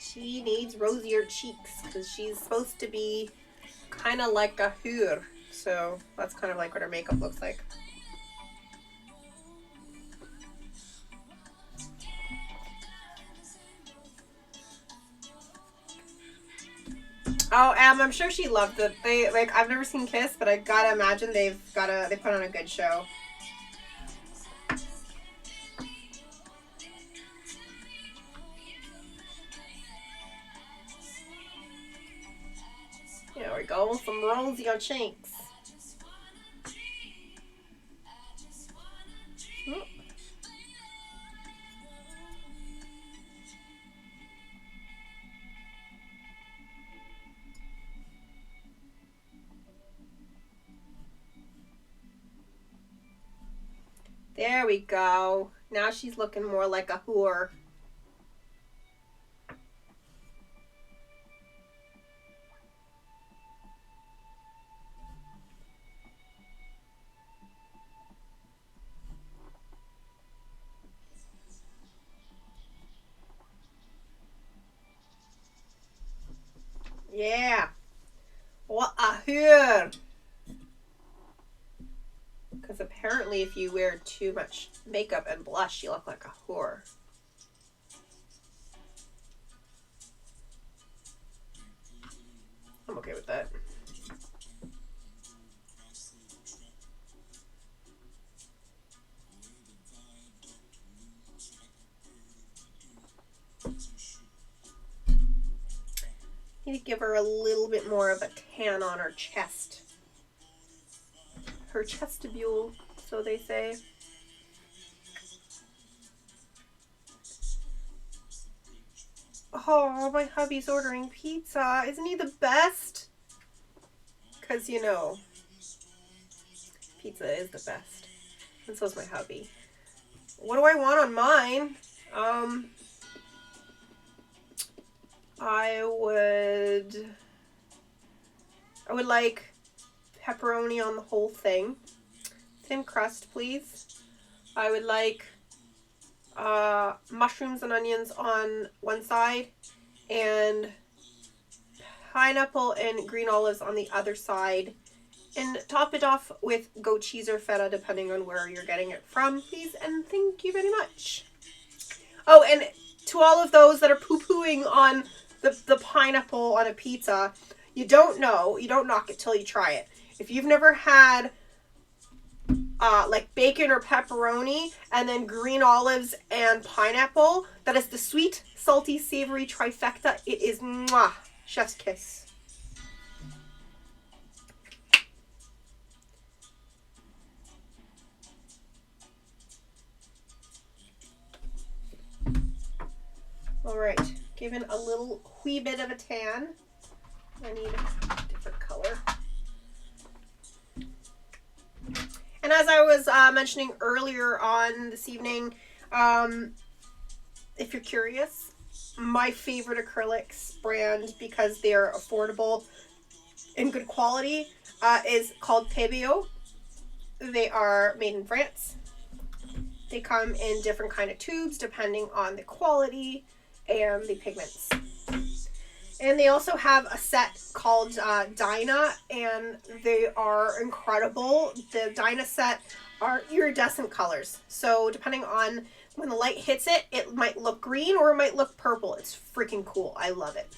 She needs rosier cheeks because she's supposed to be kind of like a hur. So that's kind of like what her makeup looks like. Oh, I'm sure she loved it. They like I've never seen Kiss, but I gotta imagine they put on a good show. There we go, some rosier cheeks. Oh. There we go. Now she's looking more like a whore. Yeah. What a whore. Because apparently if you wear too much makeup and blush, you look like a whore. I'm okay with that. Need to give her a little bit more of a tan on her chest. her chestibule, so they say. Oh, my hubby's ordering pizza. Isn't he the best? Because, you know, pizza is the best. And so's my hubby. What do I want on mine? I would like pepperoni on the whole thing. Thin crust, please. I would like mushrooms and onions on one side and pineapple and green olives on the other side. And top it off with goat cheese or feta, depending on where you're getting it from, please. And thank you very much. Oh, and to all of those that are poo-pooing on the pineapple on a pizza, you don't knock it till you try it. If you've never had like bacon or pepperoni and then green olives and pineapple, that is the sweet, salty, savory trifecta. It is mwah, chef's kiss. All right, given a little wee bit of a tan. I need a different color. And as I was mentioning earlier on this evening, if you're curious, my favorite acrylics brand, because they're affordable and good quality, is called Pebeo. They are made in France. They come in different kind of tubes depending on the quality and the pigments. And they also have a set called Dyna, and they are incredible. The Dyna set are iridescent colors. So depending on when the light hits it, it might look green or it might look purple. It's freaking cool. I love it.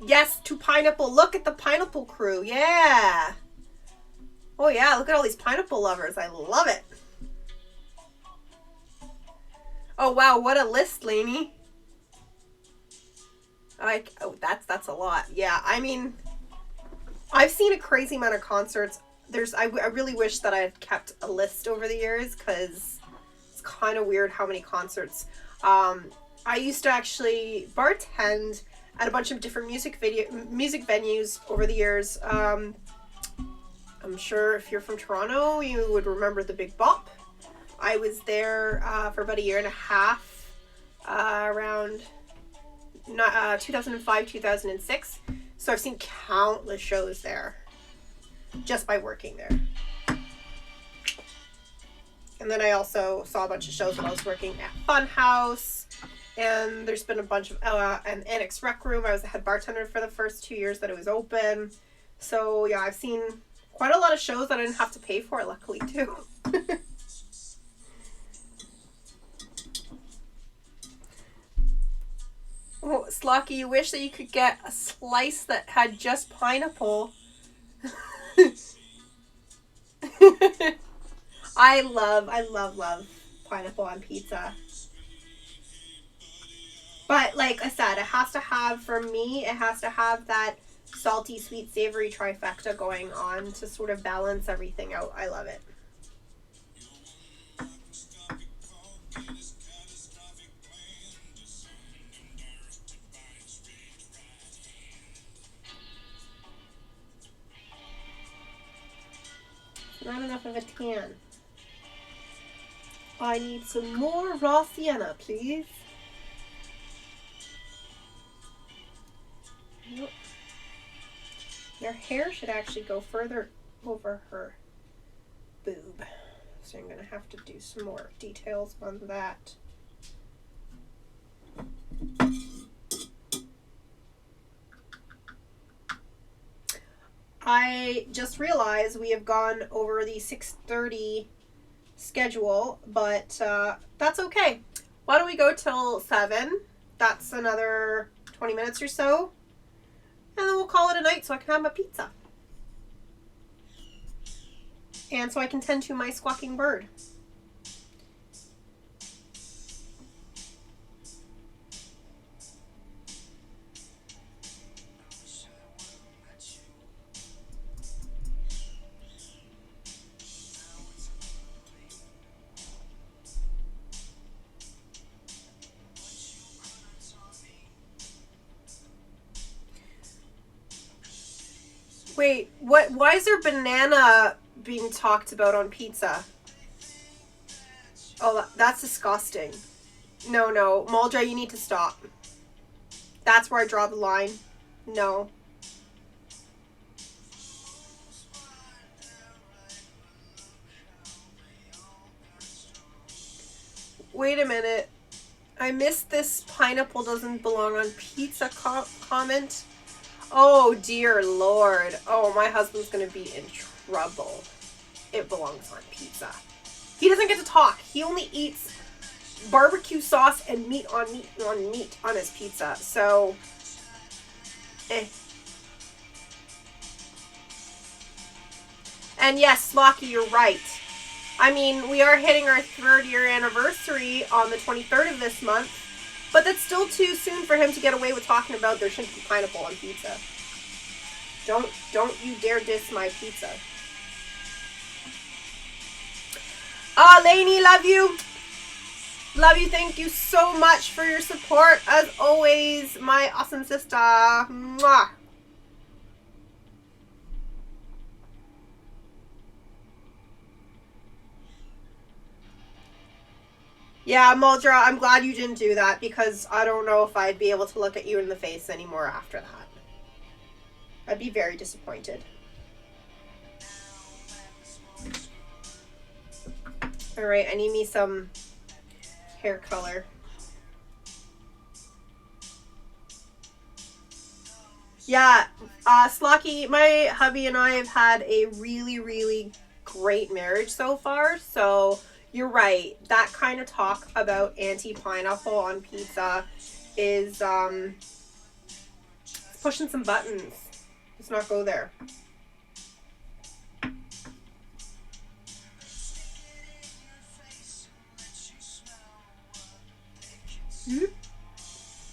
Yes, to pineapple. Look at the pineapple crew. Yeah. Oh yeah, look at all these pineapple lovers. I love it. Oh wow, what a list, Lainey. Like, oh, that's a lot. Yeah, I mean, I've seen a crazy amount of concerts. I really wish that I had kept a list over the years, because it's kind of weird how many concerts. I used to actually bartend at a bunch of different music venues over the years. I'm sure if you're from Toronto, you would remember the Big Bop. I was there for about a year and a half, around 2005, 2006. So I've seen countless shows there just by working there. And then I also saw a bunch of shows when I was working at Funhouse. And there's been a bunch of an Annex Rec Room. I was the head bartender for the first 2 years that it was open. So yeah, I've seen quite a lot of shows that I didn't have to pay for, luckily, too. Oh, Slocky, you wish that you could get a slice that had just pineapple. I love pineapple on pizza. But like I said, it has to have that salty, sweet, savory trifecta going on to sort of balance everything out. I love it. Not enough of a tan. I need some more raw sienna, please. Nope. Your hair should actually go further over her boob. So I'm going to have to do some more details on that. I just realized we have gone over the 6:30 schedule, but that's okay. Why don't we go till 7? That's another 20 minutes or so. And then we'll call it a night so I can have my pizza. And so I can tend to my squawking bird. Wait, what? Why is there banana being talked about on pizza? Oh, that's disgusting. No, no. Muldra, you need to stop. That's where I draw the line. No. Wait a minute. I missed this pineapple doesn't belong on pizza comment. Oh, dear Lord. Oh, my husband's going to be in trouble. It belongs on pizza. He doesn't get to talk. He only eats barbecue sauce and meat on his pizza. So, And yes, Slocky, you're right. I mean, we are hitting our 3rd-year anniversary on the 23rd of this month, but that's still too soon for him to get away with talking about there shouldn't be pineapple on pizza. Don't you dare diss my pizza. Lainey, love you. Love you. Thank you so much for your support. As always, my awesome sister. Mwah. Yeah, Muldra, I'm glad you didn't do that because I don't know if I'd be able to look at you in the face anymore after that. I'd be very disappointed. Alright, I need me some hair color. Yeah, Slocky, my hubby and I have had a really, really great marriage so far, so you're right. That kind of talk about anti-pineapple on pizza is it's pushing some buttons. Let's not go there.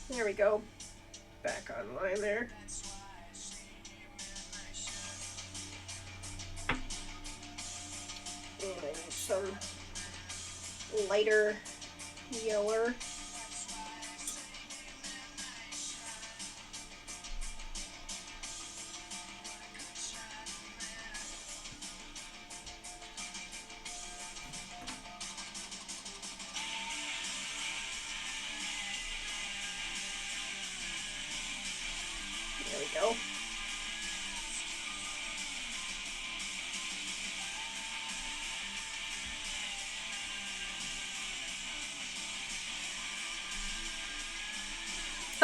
There we go. Back online there. And I need some lighter yellow. There we go.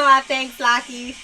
Ah, thanks, Lucky.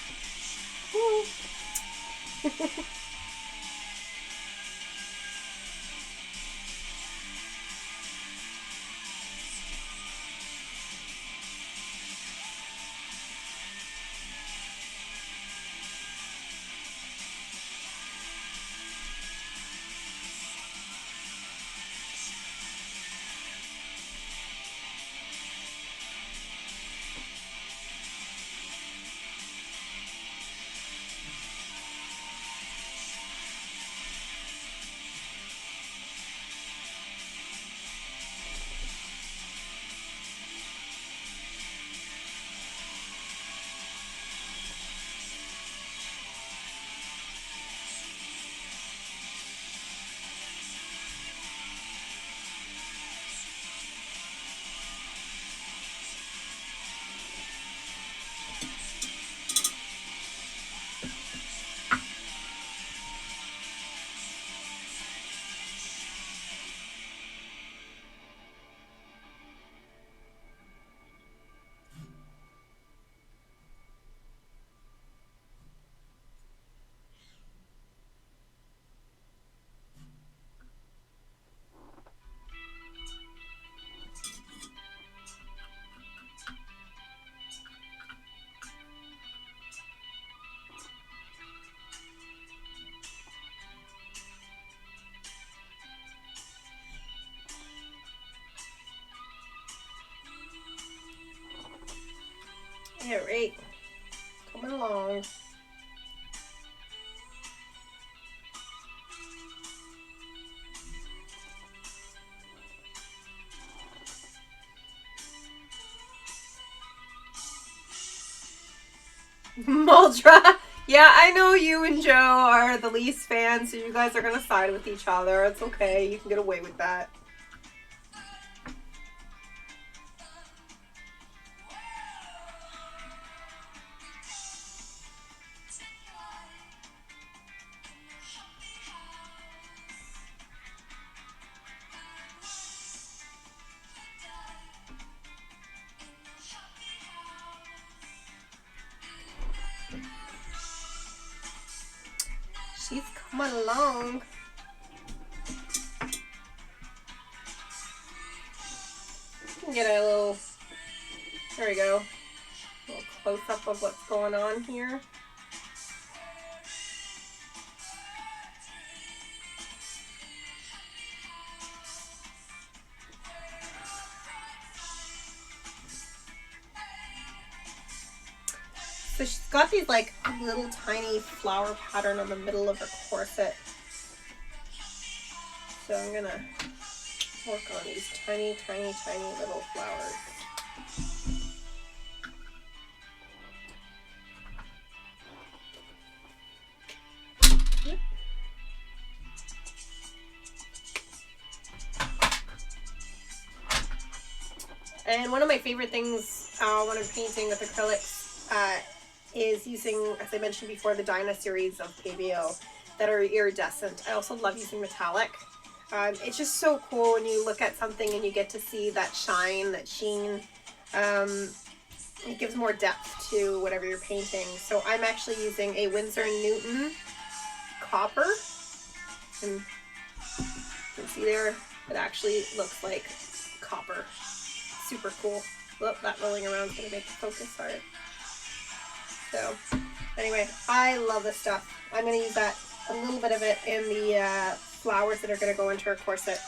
All right, coming along. Muldra, yeah, I know you and Joe are the Leafs fans, so you guys are gonna side with each other. It's okay. You can get away with that. She's coming along. You can get a little, there we go, a little close-up of what's going on here. So she's got these like little tiny flower pattern on the middle of her corset. So I'm gonna work on these tiny, tiny, tiny little flowers. And one of my favorite things when I'm painting with acrylics is using, as I mentioned before, the Dinah series of PBO that are iridescent. I also love using metallic. It's just so cool when you look at something and you get to see that shine, that sheen. It gives more depth to whatever you're painting. So I'm actually using a Winsor & Newton copper. And you can see there, it actually looks like copper. Super cool. Look, that rolling around is going to make the focus hard. So, anyway, I love this stuff. I'm going to use that, a little bit of it in the flowers that are going to go into her corset.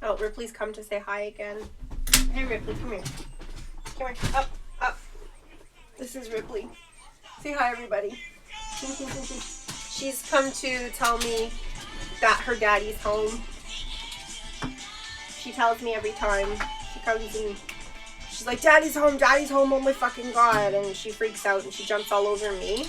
Oh, Ripley's come to say hi again. Hey, Ripley, come here. Come here. Up, up. This is Ripley. Say hi, everybody. She's come to tell me that her daddy's home. She tells me every time. She comes and she's like, Daddy's home, oh my fucking God. And she freaks out and she jumps all over me.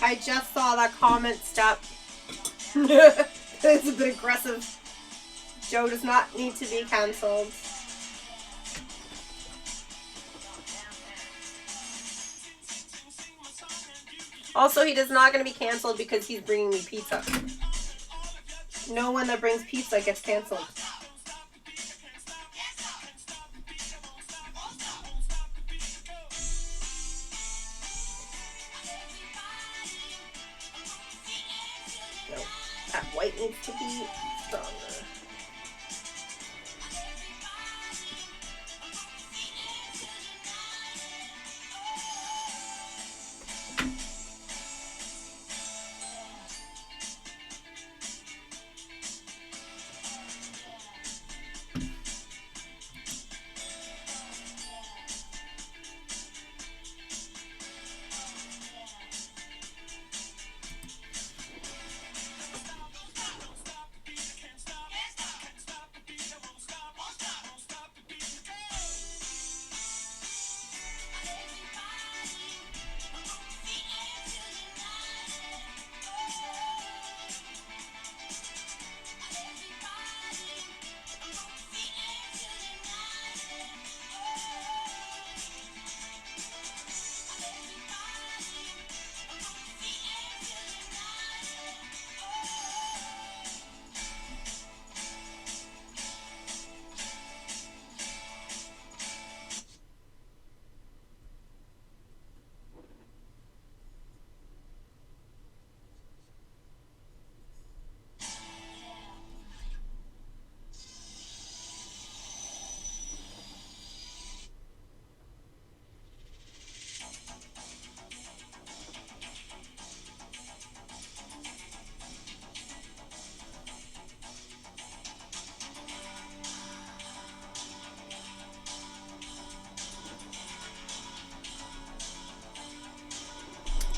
I just saw that comment step. It's a bit aggressive. Joe does not need to be cancelled. Also, he is not going to be cancelled because he's bringing me pizza. No one that brings pizza gets cancelled. white needs to be stronger.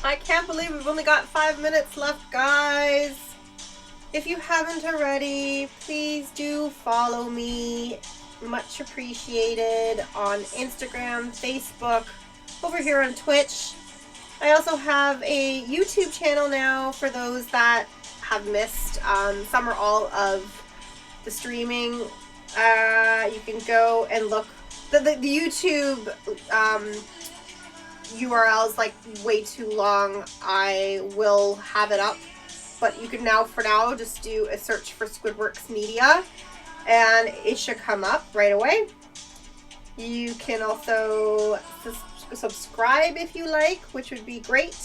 I can't believe we've only got 5 minutes left, guys. If you haven't already, please do follow me. Much appreciated on Instagram, Facebook, over here on Twitch. I also have a YouTube channel now for those that have missed some or all of the streaming. You can go and look. The YouTube URL is like way too long. I will have it up, but you can now, for now, just do a search for Squidworx Media and it should come up right away. You can also subscribe if you like, which would be great,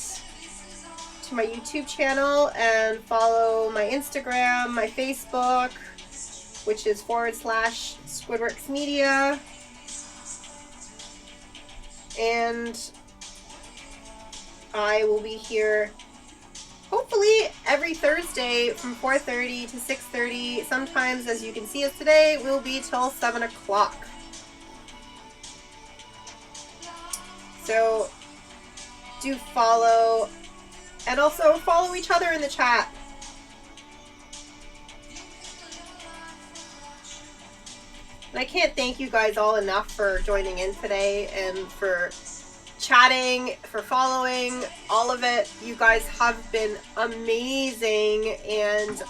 to my YouTube channel, and follow my Instagram, my Facebook, which is /Squidworx Media. And I will be here hopefully every Thursday from 4:30 to 6:30. Sometimes, as you can see us today, we'll be till 7 o'clock. So do follow, and also follow each other in the chat. And I can't thank you guys all enough for joining in today and for chatting, for following, all of it. You guys have been amazing, and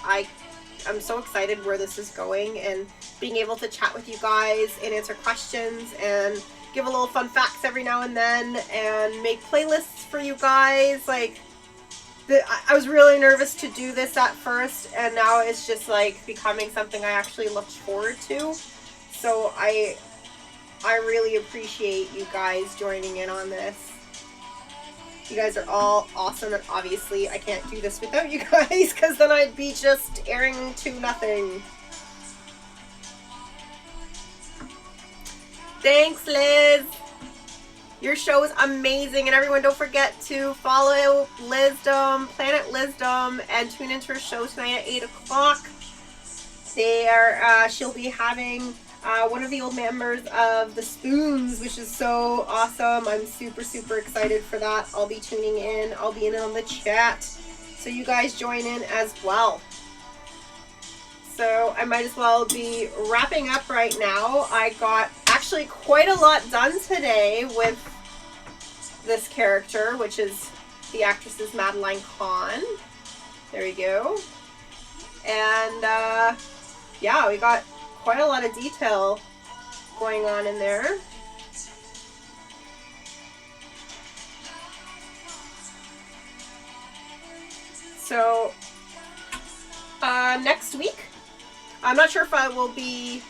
I'm so excited where this is going, and being able to chat with you guys and answer questions and give a little fun facts every now and then and make playlists for you guys. Like, I was really nervous to do this at first, and now it's just like becoming something I actually looked forward to. So I really appreciate you guys joining in on this. You guys are all awesome, and obviously I can't do this without you guys, because then I'd be just airing to nothing. Thanks, Liz. Your show is amazing, and everyone, don't forget to follow Lizdom, Planet Lizdom, and tune into her show tonight at 8 o'clock. She'll be having one of the old members of the Spoons, which is so awesome. I'm super, super excited for that. I'll be tuning in. I'll be in on the chat. So you guys join in as well. So I might as well be wrapping up right now. I got actually quite a lot done today with this character, which is the actress's Madeline Kahn. There we go. And yeah, we got quite a lot of detail going on in there. So next week, I'm not sure if I will be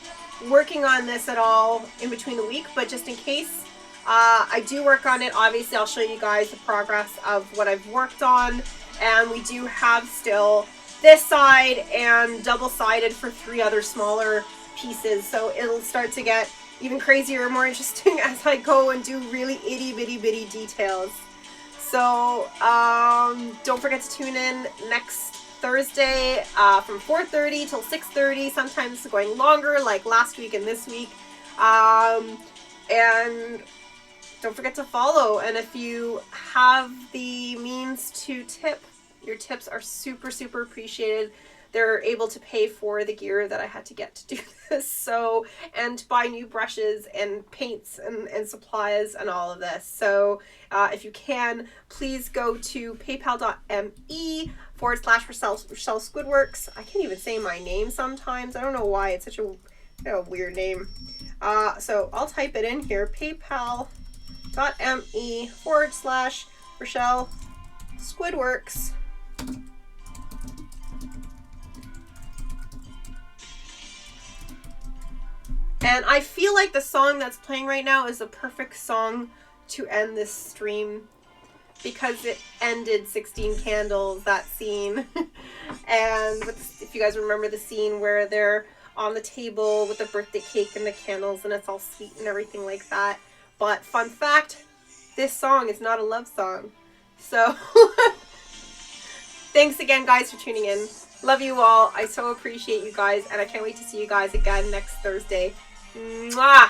working on this at all in between the week, but just in case I do work on it, obviously I'll show you guys the progress of what I've worked on. And we do have still this side and double-sided for 3 other smaller pieces. So it'll start to get even crazier, more interesting as I go and do really itty bitty bitty details. So don't forget to tune in next Thursday from 4:30 till 6:30, sometimes going longer like last week and this week. And don't forget to follow. And if you have the means to tip, your tips are super, super appreciated. They're able to pay for the gear that I had to get to do this. So, and buy new brushes and paints and supplies and all of this. So if you can, please go to paypal.me/Rashelle Squidworx. I can't even say my name sometimes. I don't know why. It's such a weird name. So I'll type it in here. paypal.me/Rashelle Squidworx. And I feel like the song that's playing right now is the perfect song to end this stream, because it ended 16 Candles, that scene. And if you guys remember the scene where they're on the table with the birthday cake and the candles and it's all sweet and everything like that. But fun fact, this song is not a love song. So thanks again, guys, for tuning in. Love you all. I so appreciate you guys, and I can't wait to see you guys again next Thursday. Mwah!